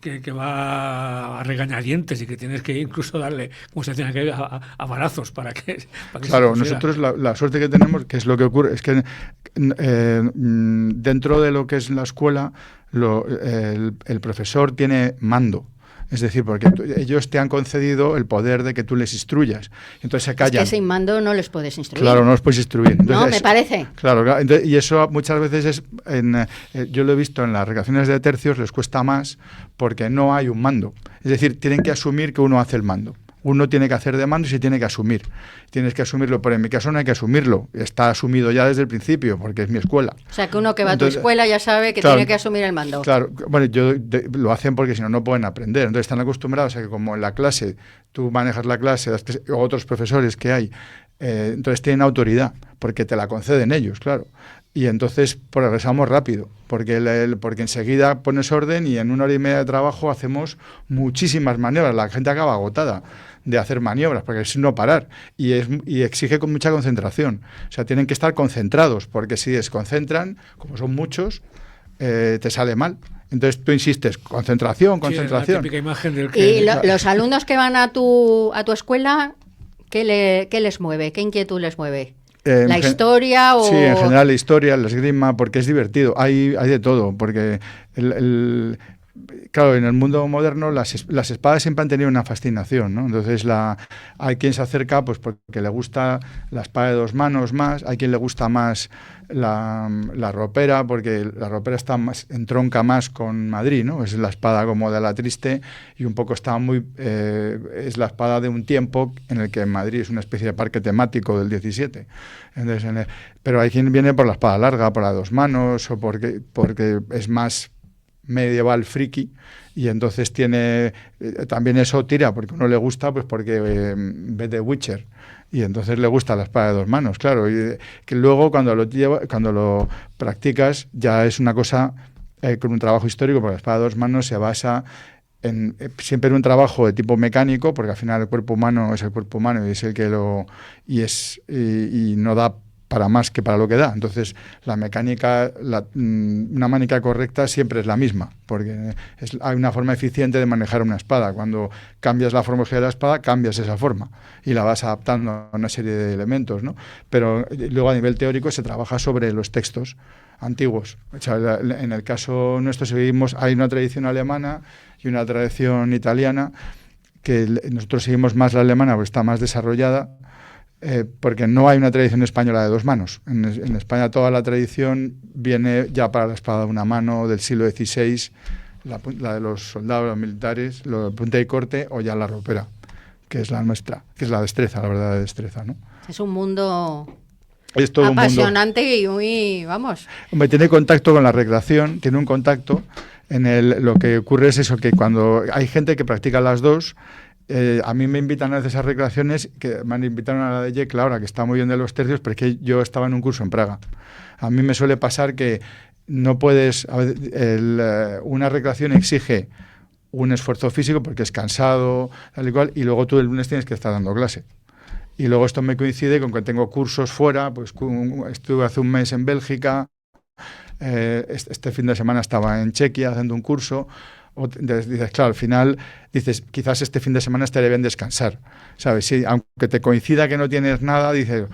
que va a regañadientes y que tienes que incluso darle, como se decía aquello, a balazos para que claro, se pusiera. nosotros la suerte que tenemos, que es lo que ocurre, es que dentro de lo que es la escuela, el profesor tiene mando. Es decir, porque ellos te han concedido el poder de que tú les instruyas. Entonces se callan. Es que sin mando no les puedes instruir. Claro, no los puedes instruir. Entonces, no, me parece. Claro, entonces, y eso muchas veces yo lo he visto en las recreaciones de tercios, les cuesta más porque no hay un mando. Es decir, tienen que asumir que uno hace el mando. Uno tiene que hacer de mando y se tiene que asumir. Tienes que asumirlo, pero en mi caso no hay que asumirlo. Está asumido ya desde el principio, porque es mi escuela. O sea, que uno que va a tu escuela ya sabe que tiene que asumir el mando. Claro, bueno, lo hacen porque si no, no pueden aprender. Entonces están acostumbrados a que como en la clase, tú manejas la clase, o otros profesores que hay, entonces tienen autoridad, porque te la conceden ellos, claro. Y entonces progresamos rápido, porque enseguida pones orden y en 1 hora y media de trabajo hacemos muchísimas maniobras. La gente acaba agotada de hacer maniobras, porque es no parar. Y exige con mucha concentración. O sea, tienen que estar concentrados, porque si desconcentran, como son muchos, te sale mal. Entonces tú insistes, concentración. Sí, la típica imagen del que... Y los alumnos que van a tu escuela, ¿qué les mueve? ¿Qué inquietud les mueve? ¿La historia o...? Sí, en general la historia, la esgrima, porque es divertido. Hay de todo, porque claro, en el mundo moderno las espadas siempre han tenido una fascinación, ¿no? Entonces hay quien se acerca pues porque le gusta la espada de 2 manos más, hay quien le gusta más la ropera, porque la ropera entronca más con Madrid, ¿no? Es la espada como de la Triste y un poco es la espada de un tiempo en el que Madrid es una especie de parque temático del 17. Entonces, pero hay quien viene por la espada larga, por la de 2 manos, o porque es más medieval friki, y entonces tiene también eso tira porque uno le gusta, pues porque ve The Witcher y entonces le gusta la espada de 2 manos, claro, y que luego cuando lo practicas ya es una cosa con un trabajo histórico, porque la espada de 2 manos se basa siempre en un trabajo de tipo mecánico, porque al final el cuerpo humano es el cuerpo humano y es el que y no da para más que para lo que da. Entonces, la mecánica, una mecánica correcta siempre es la misma, porque hay una forma eficiente de manejar una espada. Cuando cambias la forma de la espada, cambias esa forma y la vas adaptando a una serie de elementos, ¿no? Pero luego a nivel teórico se trabaja sobre los textos antiguos. O sea, en el caso nuestro hay una tradición alemana y una tradición italiana que nosotros seguimos más la alemana porque está más desarrollada, porque no hay una tradición española de 2 manos. En España toda la tradición viene ya para la espada de una mano del siglo XVI, la de los soldados, los militares, lo de punta y corte, o ya la ropera, que es la nuestra, que es la destreza, la verdadera destreza, ¿no? Es un mundo es todo apasionante un mundo. Y muy, vamos... Hombre, tiene contacto con la recreación, tiene un contacto lo que ocurre es eso, que cuando hay gente que practica las dos, a mí me invitan a veces a recreaciones, que me invitaron a la de Yecla ahora, que está muy bien de los tercios, pero es que yo estaba en un curso en Praga. A mí me suele pasar que no puedes... una recreación exige un esfuerzo físico porque es cansado, tal y cual, y luego tú el lunes tienes que estar dando clase. Y luego esto me coincide con que tengo cursos fuera, pues estuve hace un mes en Bélgica, este fin de semana estaba en Chequia haciendo un curso. Dices, claro, al final dices, quizás este fin de semana estaría bien descansar, ¿sabes? Sí, aunque te coincida que no tienes nada, dices,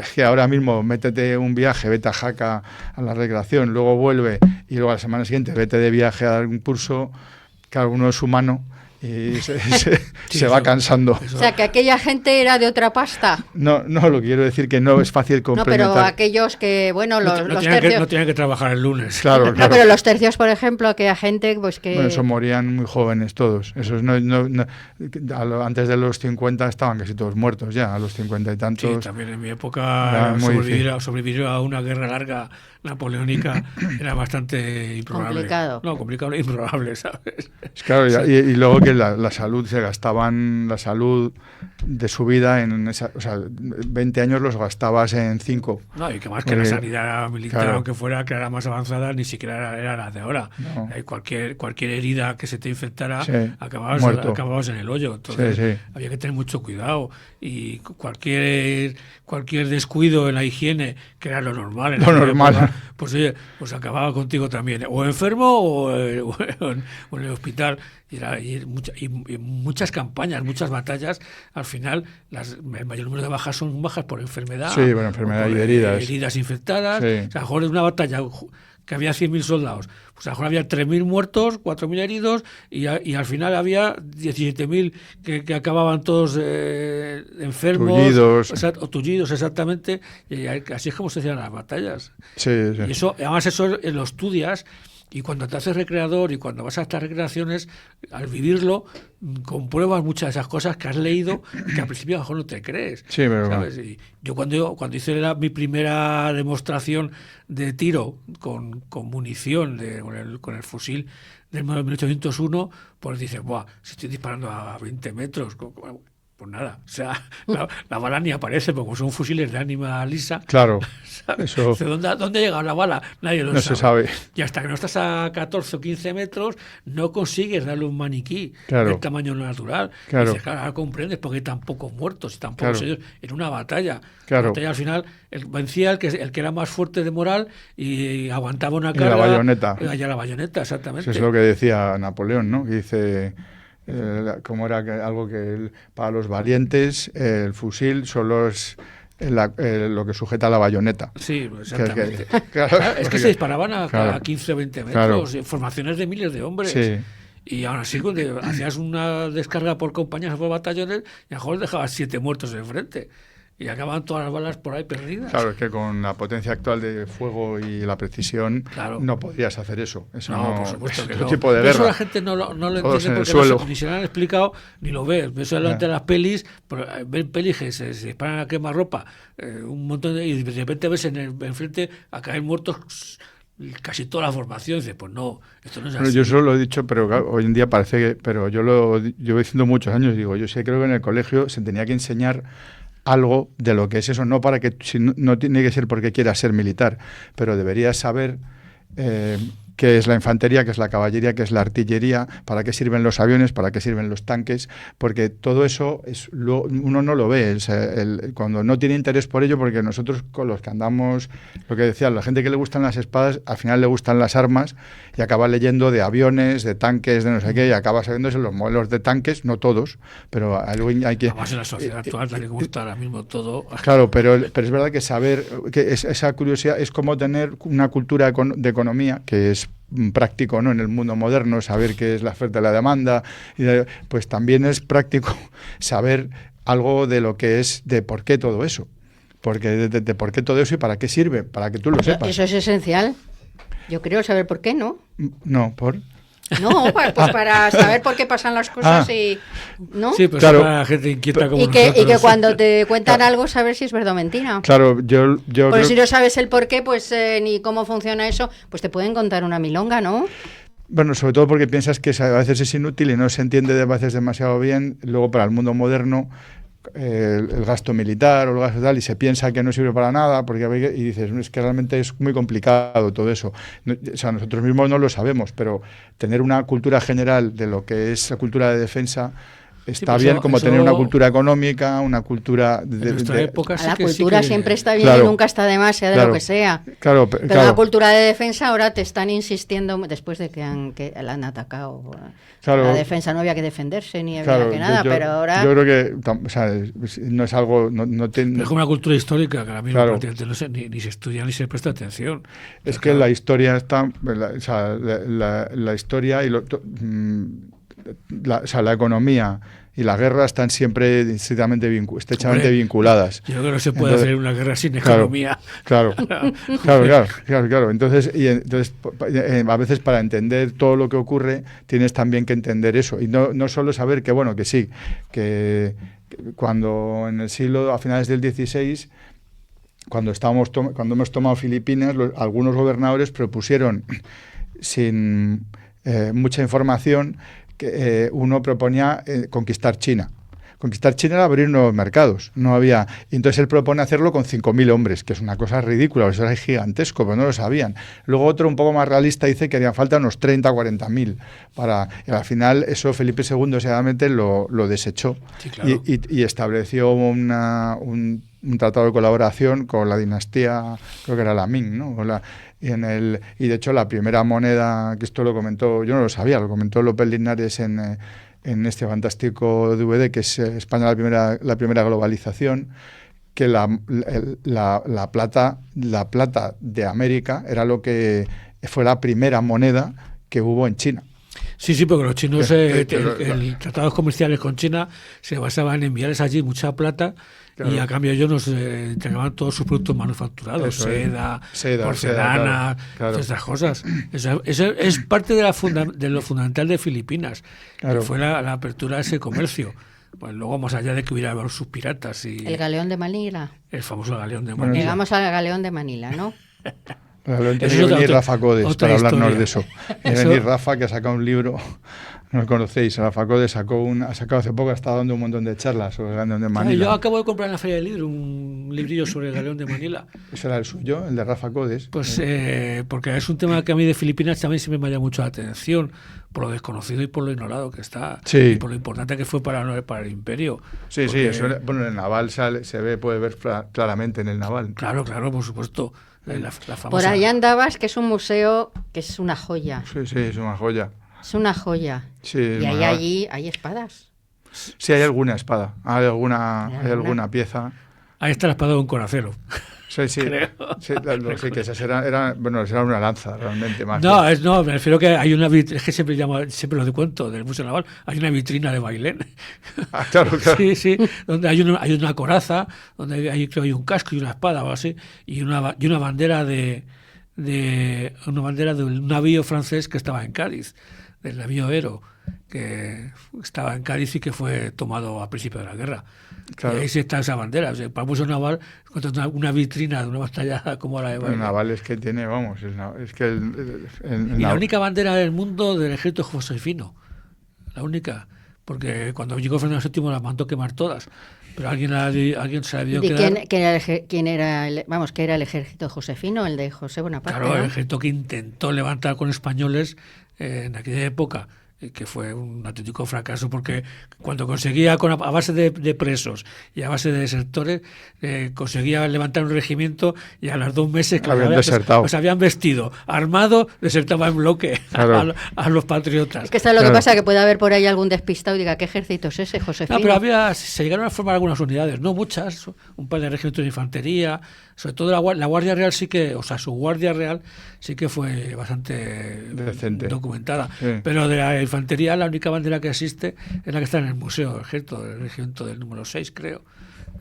es que ahora mismo métete un viaje, vete a Jaca a la recreación, luego vuelve y luego a la semana siguiente vete de viaje a dar un curso, que uno es humano y se va cansando. O sea, que aquella gente era de otra pasta. No, lo quiero decir que no es fácil complementar. No, pero aquellos que, bueno, los tercios... No tienen que trabajar el lunes. Claro. No, pero los tercios, por ejemplo, aquella gente, pues que... Bueno, eso morían muy jóvenes todos. Esos antes de los 50 estaban casi todos muertos ya, a los 50 y tantos. Sí, también en mi época sobrevivir a una guerra larga napoleónica era bastante improbable. Complicado. No, complicado e improbable, ¿sabes? Claro, y luego que la salud, se gastaban la salud de su vida en esa, o sea, 20 años los gastabas en 5. No, y que más que la sanidad militar, claro, aunque fuera que era más avanzada, ni siquiera era la de ahora. No. Cualquier herida que se te infectara, acababas en el hoyo. Entonces había que tener mucho cuidado. Y cualquier descuido en la higiene, que era lo normal. Época, pues acababa contigo también. O enfermo o en el hospital. Y muchas campañas, muchas batallas, al final el mayor número de bajas son bajas por enfermedad. Sí, bueno, enfermedad y heridas. Heridas infectadas. Sí. O sea, a lo mejor en una batalla que había 100.000 soldados, pues a lo mejor había 3.000 muertos, 4.000 heridos, y al final había 17.000 que acababan todos enfermos. Tullidos, exactamente. Y así es como se hacían las batallas. Sí. Y eso, además eso lo estudias. Y cuando te haces recreador y cuando vas a estas recreaciones, al vivirlo, compruebas muchas de esas cosas que has leído y que al principio a lo mejor no te crees. Sí, pero ¿sabes? Y yo cuando hice mi primera demostración de tiro con munición, con el fusil del 1801, pues dices, ¡buah! Si estoy disparando a 20 metros... Pues nada, o sea, la bala ni aparece, porque como son fusiles de ánima lisa. Claro. Eso... ¿Dónde ha llegado la bala? Nadie lo sabe. No se sabe. Y hasta que no estás a 14 o 15 metros, no consigues darle un maniquí del tamaño natural. Claro. Y dices, claro, ahora comprendes por qué tan pocos muertos y tan pocos heridos en una batalla. Claro. La batalla al final vencía el que era más fuerte de moral y aguantaba una carga. Y la bayoneta. Y la bayoneta, exactamente. Eso es lo que decía Napoleón, ¿no? Que dice... como era algo que para los valientes el fusil solo es lo que sujeta la bayoneta. Sí, exactamente. Es que se disparaban a 15 o 20 metros, formaciones de miles de hombres. Sí. Y aún así, cuando hacías una descarga por compañías o por batallones, y a lo mejor dejabas 7 muertos enfrente. Y acaban todas las balas por ahí perdidas. Claro, es que con la potencia actual de fuego y la precisión no podrías hacer eso. Eso no, por supuesto que es no. Tipo de guerra. Eso la gente no lo entiende porque ni se lo han explicado ni lo ves. Ves delante de las pelis, ven pelis que se disparan a quemarropa, un montón y de repente ves enfrente a caer muertos casi toda la formación. Dices, pues no, esto no es así. Yo eso lo he dicho, pero hoy en día parece que... Pero yo lo llevo diciendo muchos años. Digo, yo sí creo que en el colegio se tenía que enseñar algo de lo que es eso, no para que no tiene que ser porque quieras ser militar, pero deberías saber qué es la infantería, qué es la caballería, qué es la artillería, para qué sirven los aviones, para qué sirven los tanques, porque todo eso uno no lo ve, cuando no tiene interés por ello, porque nosotros con los que andamos, lo que decía, la gente que le gustan las espadas, al final le gustan las armas y acaba leyendo de aviones, de tanques, de no sé qué, y acaba sabiéndose los modelos de tanques, no todos, pero hay que... Además en la sociedad actual, tal y como está ahora mismo todo... Claro, pero es verdad que saber, que esa curiosidad es como tener una cultura de economía, que es es práctico, ¿no?, en el mundo moderno, saber qué es la oferta y la demanda, pues también es práctico saber algo de lo que es, de por qué todo eso. Porque de por qué todo eso y para qué sirve, para que tú lo sepas. Eso es esencial. Yo creo saber por qué, ¿no? No, ¿por? No, pues para saber por qué pasan las cosas y... ¿no? Sí, pues claro. para la gente inquieta como Y que nosotros. cuando te cuentan algo, saber si es verdad o mentira. Claro, yo Pues creo... si no sabes el por qué, pues ni cómo funciona eso, pues te pueden contar una milonga, ¿no? Bueno, sobre todo porque piensas que a veces es inútil y no se entiende a veces demasiado bien. Luego, para el mundo moderno, el gasto militar o el gasto tal, y se piensa que no sirve para nada, y dices, es que realmente es muy complicado todo eso. O sea, nosotros mismos no lo sabemos, pero tener una cultura general de lo que es la cultura de defensa está pues bien, eso- como eso- tener una cultura económica, una cultura En nuestra época sí La que cultura sí que- siempre está bien Claro. y nunca está de más, sea de Claro. lo que sea. Claro, Pero claro. la cultura de defensa ahora te están insistiendo, después de que la han atacado. Claro. La defensa no había que defenderse ni había Claro, que nada, pero ahora... yo creo que o sea, no es algo... No Pero es como una cultura histórica que ahora mismo Claro. prácticamente no se, ni se estudia ni se presta atención. Es que la historia está... o sea, la historia y o sea, la economía y la guerra están siempre estrechamente Hombre, vinculadas. Yo creo que no se puede Entonces, hacer una guerra sin claro, economía. Claro. Entonces, a veces para entender todo lo que ocurre tienes también que entender eso. Y no solo saber que, bueno, que sí, que cuando en el siglo, a finales del XVI, cuando hemos tomado Filipinas, algunos gobernadores propusieron, sin mucha información, que uno proponía conquistar China. Conquistar China era abrir nuevos mercados. No había. Y entonces él propone hacerlo con 5.000 hombres, que es una cosa ridícula, eso era gigantesco, pero no lo sabían. Luego otro un poco más realista dice que harían falta unos 30 o 40.000 para. Y al final eso Felipe II seguramente lo desechó. Sí, claro. y estableció un tratado de colaboración con la dinastía, creo que era la Ming, ¿no? Y de hecho la primera moneda, que esto lo comentó, yo no lo sabía, lo comentó López Linares en este fantástico DVD que es España la primera globalización, que la plata de América era lo que fue la primera moneda que hubo en China. Sí, porque los chinos, el tratados comerciales con China se basaban en enviarles allí mucha plata. Claro. Y a cambio ellos nos entregaban todos sus productos manufacturados, seda, porcelana, claro. Todas estas cosas. Eso es parte de lo fundamental de Filipinas, claro. Que fue la apertura de ese comercio. Pues luego, más allá de que hubiera sus piratas y... El galeón de Manila. El famoso galeón de Manila. Llegamos al galeón de Manila, ¿no? Eso venir Rafa Codes para hablarnos de eso. Venir Rafa, que ha sacado un libro, no lo conocéis, Rafa Codes ha sacado hace poco, ha estado dando un montón de charlas sobre el Galeón de Manila. Yo acabo de comprar en la Feria del Libro un librillo sobre el Galeón de Manila. ¿Ese era el suyo, el de Rafa Codes? Pues porque es un tema que a mí de Filipinas también siempre me llama mucho la atención, por lo desconocido y por lo ignorado que está, sí. Y por lo importante que fue para el imperio. Sí, porque... sí, eso, bueno, en el naval puede ver claramente en el naval. Claro, por supuesto. La famosa... Por allá andabas, que es un museo que es una joya. Sí, es una joya. Es una joya. Sí, y allí hay espadas. Sí, hay alguna espada, hay alguna pieza. Ahí está la espada de un coracero. Sí, que esas era una lanza realmente más. Me refiero que hay una vitrina, es que siempre lo cuento del Museo Naval, hay una vitrina de Bailén. Ah, claro. Sí, donde hay una coraza, donde hay un casco y una espada o así, y una bandera de un navío francés que estaba en Cádiz, del navío Ero, que estaba en Cádiz y que fue tomado a principio de la guerra. Claro. Y ahí sí está esa bandera. O sea, para el Museo Naval, una vitrina de una batalla como la de Bailén. El naval es que tiene, es que y la única bandera del mundo del ejército josefino. La única. Porque cuando llegó Fernando VII las mandó quemar todas. Pero alguien se la dio quedar. ¿Quién era que era el ejército josefino, el de José Bonaparte? Claro, ¿no? el ejército que intentó levantar con españoles en aquella época, que fue un auténtico fracaso, porque cuando conseguía a base de presos y a base de desertores, conseguía levantar un regimiento, y a los 2 meses que los habían vestido armado, desertaba en bloque. Claro. a los patriotas. Es que esto es lo que pasa, que puede haber por ahí algún despistado y diga, ¿qué ejército es ese, Josefino? No, pero se llegaron a formar algunas unidades, no muchas, un par de regimientos de infantería, Sobre todo la Guardia Real sí que, o sea, su Guardia Real sí que fue bastante decente, documentada. Sí. Pero de la infantería, la única bandera que existe es la que está en el Museo del Ejército, del regimiento del número 6, creo.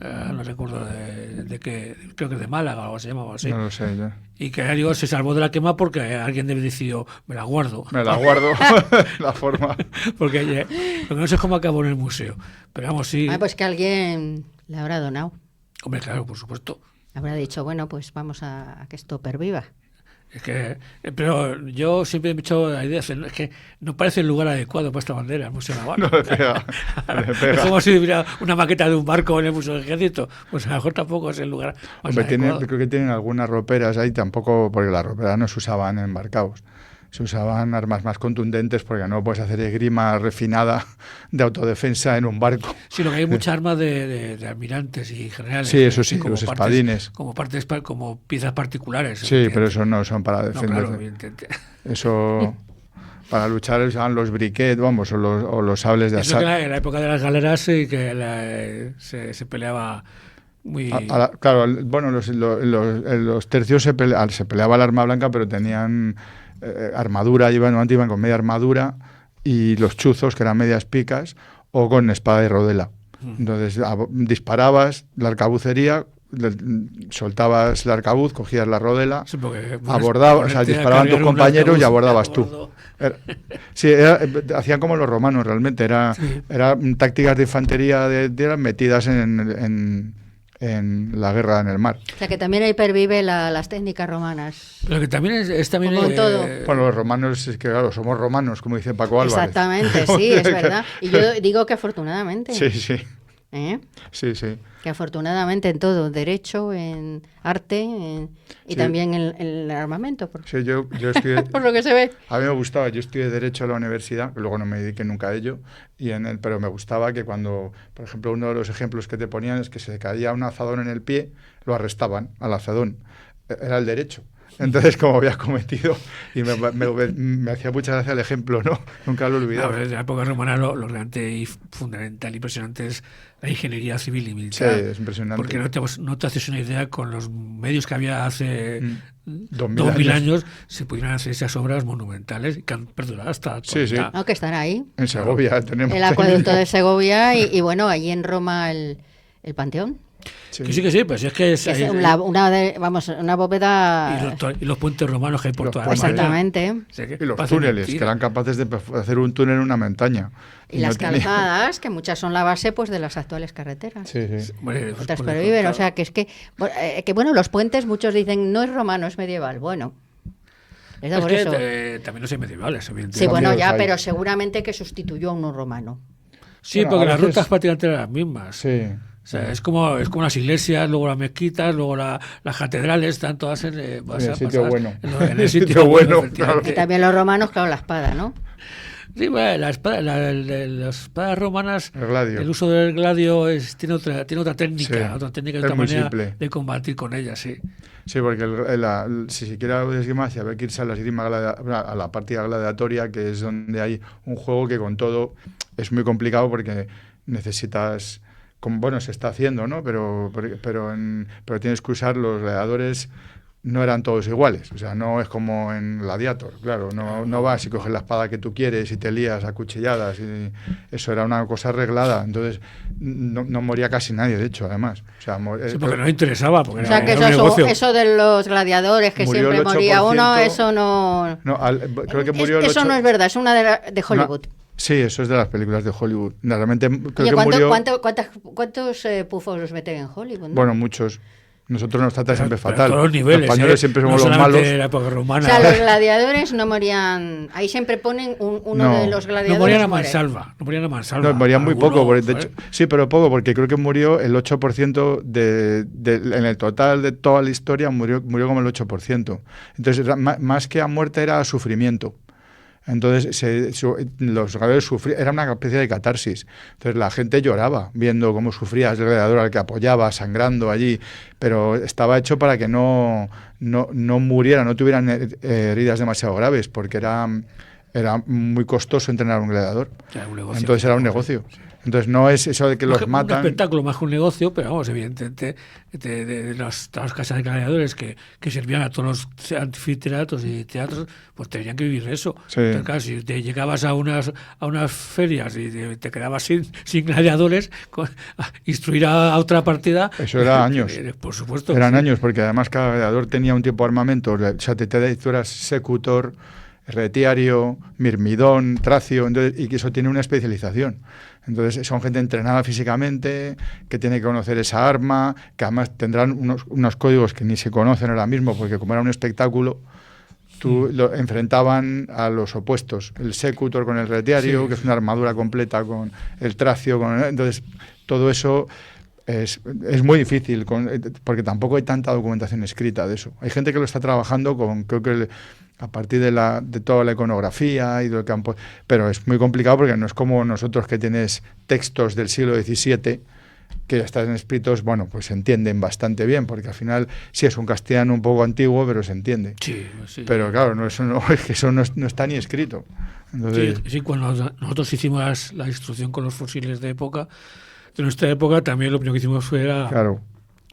No recuerdo de qué, creo que es de Málaga o algo se llamaba así. No lo sé, ya. Y que digo, se salvó de la quema porque alguien decidió, me la guardo. Me la guardo, la forma. Porque no sé cómo acabó en el museo. Pero vamos, sí. Pues que alguien le habrá donado. Hombre, claro, por supuesto. Habrá dicho, bueno, pues vamos a que esto perviva. Es que, pero yo siempre me he hecho la idea, es que no parece el lugar adecuado para esta bandera, el Museo Naval. No le pega, le pega. Es como si hubiera una maqueta de un barco en el Museo del Ejército. Pues a lo mejor tampoco es el lugar más adecuado. Creo que tienen algunas roperas ahí, tampoco, porque las roperas no se usaban embarcados. Se usaban armas más contundentes porque no puedes hacer esgrima refinada de autodefensa en un barco. Sí, lo que hay muchas armas de almirantes y generales. Sí, eso sí, los espadines. Como piezas particulares. Sí, pero eso no son para defenderse. No, claro, evidentemente. Eso, para luchar usaban los briquet, vamos, o los sables de asalto. En la época de las galeras sí que se peleaba muy... Claro, bueno, los tercios se peleaba el arma blanca, pero tenían... armadura, iban con media armadura, y los chuzos, que eran medias picas, o con espada y rodela. Entonces disparabas la arcabucería, soltabas el arcabuz, cogías la rodela, sí, abordabas, o sea, disparaban tus compañeros y abordabas tú. Sí, hacían como los romanos realmente, eran tácticas de infantería metidas en la guerra en el mar. O sea, que también ahí pervive las técnicas romanas. Pero que también es también... Como todo. Bueno, los romanos, es que claro, somos romanos, como dice Paco Álvarez. Exactamente, sí, es verdad. Y yo digo que afortunadamente. Sí, sí. Sí, sí. Que afortunadamente en todo, derecho, en arte, y también en el armamento. Sí, yo estudié... por lo que se ve. A mí me gustaba, yo estudié Derecho en la universidad, que luego no me dediqué nunca a ello, pero me gustaba que cuando, por ejemplo, uno de los ejemplos que te ponían es que se caía un azadón en el pie, lo arrestaban al azadón. Era el derecho. Entonces, como había cometido, y me hacía mucha gracia el ejemplo, ¿no? Nunca lo he olvidado. Desde la época romana lo realmente y fundamental y impresionante es la ingeniería civil y militar. Sí, es impresionante. Porque no te haces una idea, con los medios que había hace 2000 años, se pudieran hacer esas obras monumentales que han perdurado hasta... Sí, sí. Que están ahí. En Segovia tenemos... El acueducto de Segovia y bueno, allí en Roma el Panteón. Sí. Que sí, pues es que es una bóveda... Y los puentes romanos que hay por toda la Exactamente. Y los túneles, que eran capaces de hacer un túnel en una montaña. Y las calzadas, que muchas son la base pues de las actuales carreteras. Sí, sí. Bueno, otras perviven, o sea, que es que los puentes, muchos dicen, no es romano, es medieval. Bueno, les da por eso. También no son medievales, evidentemente. Sí, bueno, ya, pero seguramente que sustituyó a uno romano. Sí, bueno, porque las rutas prácticamente eran las mismas. Sí. O sea, es como las iglesias, luego las mezquitas, luego las catedrales, están todas en el sitio bueno. En el sitio bueno, claro. Y también los romanos, claro, la espada, ¿no? Sí, bueno, las espadas romanas, el uso del gladio tiene otra técnica, sí. Otra manera de combatir con ella, sí. Sí, porque si se quiere esgrima, si había que irse a la esgrima, a la partida gladiatoria, que es donde hay un juego que con todo es muy complicado porque necesitas... Bueno, se está haciendo, ¿no? Pero tienes que usar los gladiadores, no eran todos iguales. O sea, no es como en Gladiator, claro. No vas y coges la espada que tú quieres y te lías a cuchilladas. Y eso era una cosa arreglada. Entonces, no moría casi nadie, de hecho, además. O sea, sí, porque no interesaba. Porque o sea, que eso de los gladiadores, que siempre moría uno, eso no... creo que murió eso no es verdad, es una de Hollywood. Sí, eso es de las películas de Hollywood. Realmente creo que murió... ¿Cuántos pufos los meten en Hollywood? ¿No? Bueno, muchos. Nosotros nos trata siempre fatal. Todos los niveles, los españoles siempre somos los malos. La época romana. O sea, los gladiadores no morían... Ahí siempre ponen uno de los gladiadores. No morían a mansalva. No, morían muy poco. De hecho, sí, pero poco, porque creo que murió el 8% en el total de toda la historia, murió como el 8%. Entonces, más que a muerte era a sufrimiento. Entonces los gladiadores sufrían, era una especie de catarsis. Entonces la gente lloraba viendo cómo sufría el gladiador al que apoyaba, sangrando allí, pero estaba hecho para que no murieran, no tuvieran heridas demasiado graves, porque era muy costoso entrenar a un gladiador. Entonces era un negocio. Entonces no es eso de que los Un matan. espectáculo más que un negocio, pero vamos, evidentemente, de las casas de gladiadores que servían a todos los anfiteatros y teatros, pues tenían que vivir de eso. Sí. Entonces, claro, si te llegabas a unas ferias y te quedabas sin gladiadores, instruir a otra partida... Eso era años. Por supuesto. Eran sí. años, porque además cada gladiador tenía un tipo de armamento. O sea, tú eras secutor, retiario, mirmidón, tracio, entonces, y que eso tiene una especialización. Entonces son gente entrenada físicamente, que tiene que conocer esa arma, que además tendrán unos códigos que ni se conocen ahora mismo, porque como era un espectáculo, lo enfrentaban a los opuestos. El secutor con el retiario, Sí. que es una armadura completa con el tracio, entonces todo eso... Es muy difícil, porque tampoco hay tanta documentación escrita de eso. Hay gente que lo está trabajando creo que a partir de toda la iconografía y del campo, pero es muy complicado porque no es como nosotros, que tienes textos del siglo XVII que ya están escritos, bueno, pues se entienden bastante bien, porque al final sí es un castellano un poco antiguo, pero se entiende. Sí, sí. Pero claro, es que eso no está ni escrito. Entonces, Sí, cuando nosotros hicimos la instrucción con los fusiles de nuestra época, también lo primero que hicimos fue claro.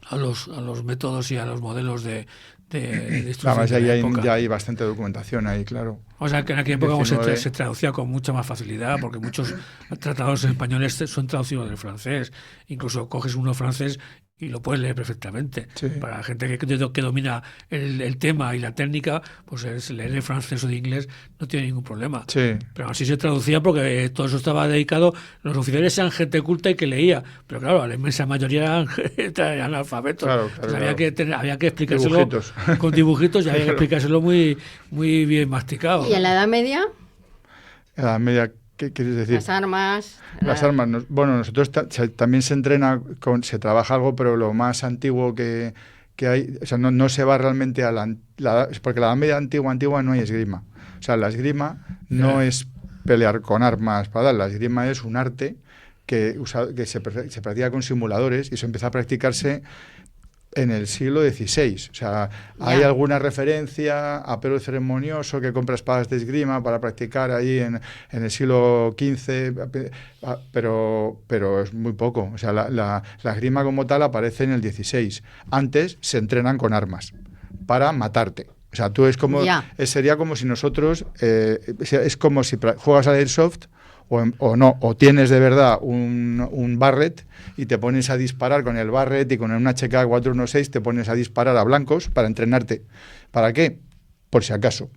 a los métodos y a los modelos de instrucción. Además, de la época. ya hay bastante documentación ahí, claro. O sea, que en aquella época 19. se traducía con mucha más facilidad, porque muchos tratados españoles son traducidos del francés. Incluso coges uno francés y lo puedes leer perfectamente. Sí. Para la gente que domina el tema y la técnica, pues leer en francés o de inglés no tiene ningún problema. Sí. Pero así se traducía, porque todo eso estaba dedicado. Los oficiales eran gente culta y que leía, pero claro, la inmensa mayoría eran analfabetos. Claro, Pues claro. había que explicárselo Dibujitos. con dibujitos, y había que explicárselo muy, muy bien masticado. ¿Y en la Edad Media? A la media, ¿qué quieres decir? Las armas. Las armas, bueno, nosotros también se entrena, se trabaja algo, pero lo más antiguo que hay, o sea, no se va realmente a porque la Edad Media antigua no hay esgrima. O sea, la esgrima no es pelear con armas para dar, la esgrima es un arte que se practica con simuladores, y eso empieza a practicarse en el siglo XVI. O sea, hay alguna referencia a Pedro el Ceremonioso, que compra espadas de esgrima para practicar ahí en el siglo XV, pero es muy poco. O sea, la esgrima como tal aparece en el XVI. Antes se entrenan con armas para matarte. O sea, tú sería como si nosotros, es como si juegas al Airsoft, o tienes de verdad un Barrett y te pones a disparar con el Barrett, y con un HK 416 te pones a disparar a blancos para entrenarte. ¿Para qué? Por si acaso.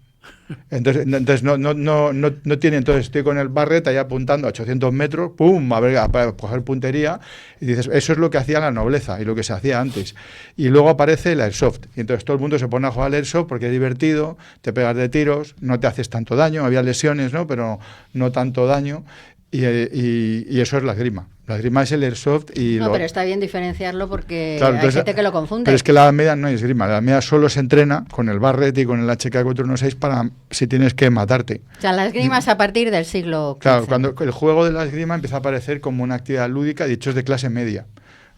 Entonces no tiene. Entonces estoy con el Barrett ahí apuntando a 800 metros, ¡pum!, para coger puntería, y dices, eso es lo que hacía la nobleza y lo que se hacía antes. Y luego aparece el Airsoft, y entonces todo el mundo se pone a jugar al Airsoft porque es divertido, te pegas de tiros, no te haces tanto daño, había lesiones, ¿no?, pero no tanto daño, y eso es la esgrima. La esgrima es el Airsoft y... pero está bien diferenciarlo, porque claro, hay entonces, gente que lo confunde. Pero es que la Edad Media no hay esgrima. La Edad Media solo se entrena con el Barrett y con el HK416 para si tienes que matarte. O sea, la esgrima es a partir del siglo XV. Claro, cuando el juego de la esgrima empieza a aparecer como una actividad lúdica, de hecho es de clase media.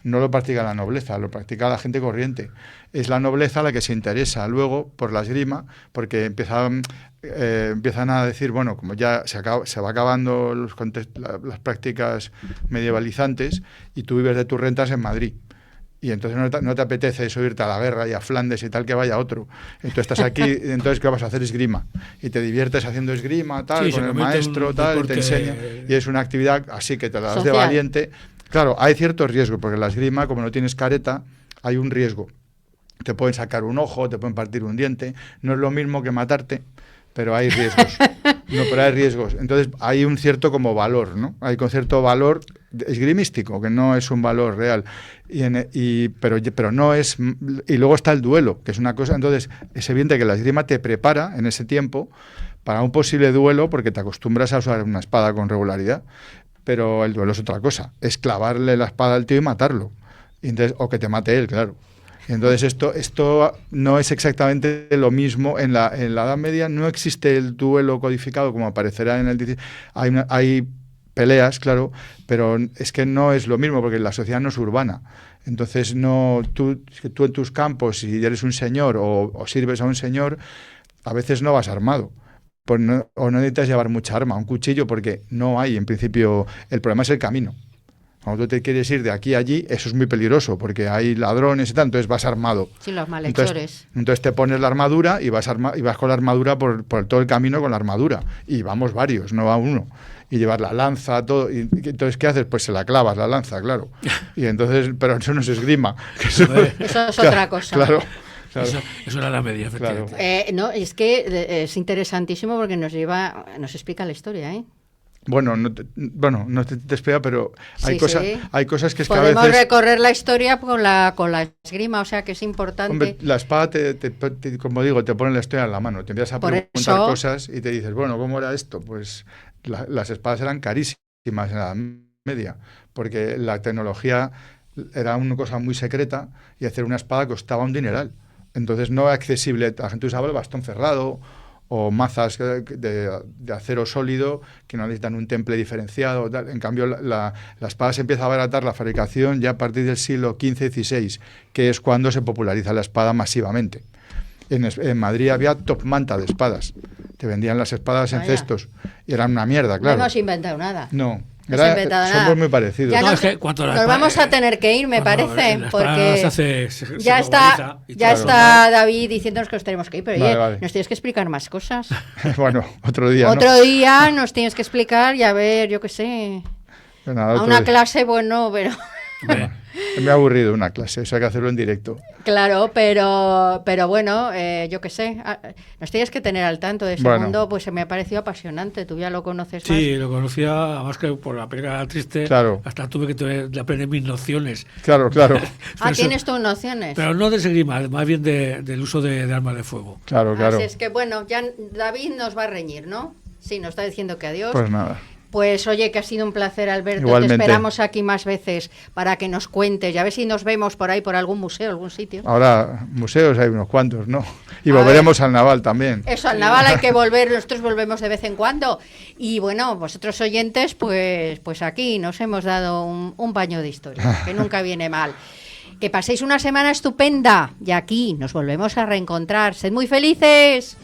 No lo practica la nobleza, lo practica la gente corriente. Es la nobleza la que se interesa luego por la esgrima, porque empiezan a decir, bueno, como ya se va acabando las prácticas medievalizantes, y tú vives de tus rentas en Madrid. Y entonces no te apetece eso, irte a la guerra y a Flandes y tal, que vaya otro. Entonces estás aquí, entonces ¿qué vas a hacer? Esgrima. Y te diviertes haciendo esgrima, tal, con el maestro, tal, y te enseña. Y es una actividad así que te la das de valiente. Claro, hay cierto riesgo, porque la esgrima, como no tienes careta, hay un riesgo. Te pueden sacar un ojo, te pueden partir un diente. No es lo mismo que matarte, pero hay riesgos. Pero hay riesgos. Entonces hay un cierto como valor, ¿no? Hay un cierto valor esgrimístico, que no es un valor real. Pero no es... Y luego está el duelo, que es una cosa... Entonces es evidente que la esgrima te prepara en ese tiempo para un posible duelo, porque te acostumbras a usar una espada con regularidad. Pero el duelo es otra cosa, es clavarle la espada al tío y matarlo. Y entonces, o que te mate él, claro. Y entonces esto no es exactamente lo mismo. En la Edad Media no existe el duelo codificado como aparecerá en el... Hay peleas, claro, pero es que no es lo mismo, porque la sociedad no es urbana. Entonces tú en tus campos, si eres un señor o sirves a un señor, a veces no vas armado. O no necesitas llevar mucha arma, un cuchillo, porque no hay, en principio, el problema es el camino. Cuando tú te quieres ir de aquí a allí, eso es muy peligroso, porque hay ladrones y tal, entonces vas armado. Sí, los malhechores. Entonces te pones la armadura y vas con la armadura por todo el camino con la armadura. Y vamos varios, no va uno. Y llevar la lanza, todo. Y entonces, ¿qué haces? Pues se la clavas la lanza, claro. Y entonces, pero eso no es esgrima. Eso es otra cosa. Claro. Eso era la media, efectivamente. Claro. No, es que es interesantísimo porque nos explica la historia, ¿eh? Bueno, no te espera, pero hay sí. hay cosas que es Podemos que a veces... recorrer la historia con la esgrima, o sea que es importante. Hombre, la espada, como digo, te pone la historia en la mano. Te empiezas a preguntar cosas y te dices, bueno, ¿cómo era esto? Pues las espadas eran carísimas en la Media, porque la tecnología era una cosa muy secreta y hacer una espada costaba un dineral. Entonces no era accesible. La gente usaba el bastón cerrado o mazas de acero sólido que no necesitan un temple diferenciado. Tal. En cambio, la espada se empieza a abaratar la fabricación ya a partir del siglo XV-XVI, que es cuando se populariza la espada masivamente. En Madrid había top manta de espadas. Te vendían las espadas en cestos. Y eran una mierda, claro. No hemos inventado nada. No. Somos muy parecidos. Ya nos vamos a tener que ir, me parece, porque ya está David diciéndonos que nos tenemos que ir, pero vale. Nos tienes que explicar más cosas. Bueno, otro día. Otro día nos tienes que explicar y a ver, yo qué sé. A una clase, bueno, pero... Me ha aburrido una clase, eso hay que hacerlo en directo. Claro, pero bueno, yo qué sé, nos tienes que tener al tanto de ese mundo, pues me ha parecido apasionante, tú ya lo conoces más. Sí, lo conocía, además que por la película triste, hasta tuve que aprender mis nociones. Claro. Tienes tus nociones. Pero no de esgrima, más bien del uso de armas de fuego. Claro. Así es que bueno, ya David nos va a reñir, ¿no? Sí, nos está diciendo que adiós. Pues nada. Pues oye, que ha sido un placer, Alberto. Igualmente. Te esperamos aquí más veces para que nos cuentes y a ver si nos vemos por ahí, por algún museo, algún sitio. Ahora, museos hay unos cuantos, ¿no? Y volveremos al Naval también. Eso, al Naval hay que volver, nosotros volvemos de vez en cuando. Y bueno, vosotros oyentes, pues aquí nos hemos dado un baño de historia, que nunca viene mal. Que paséis una semana estupenda y aquí nos volvemos a reencontrar. ¡Sed muy felices!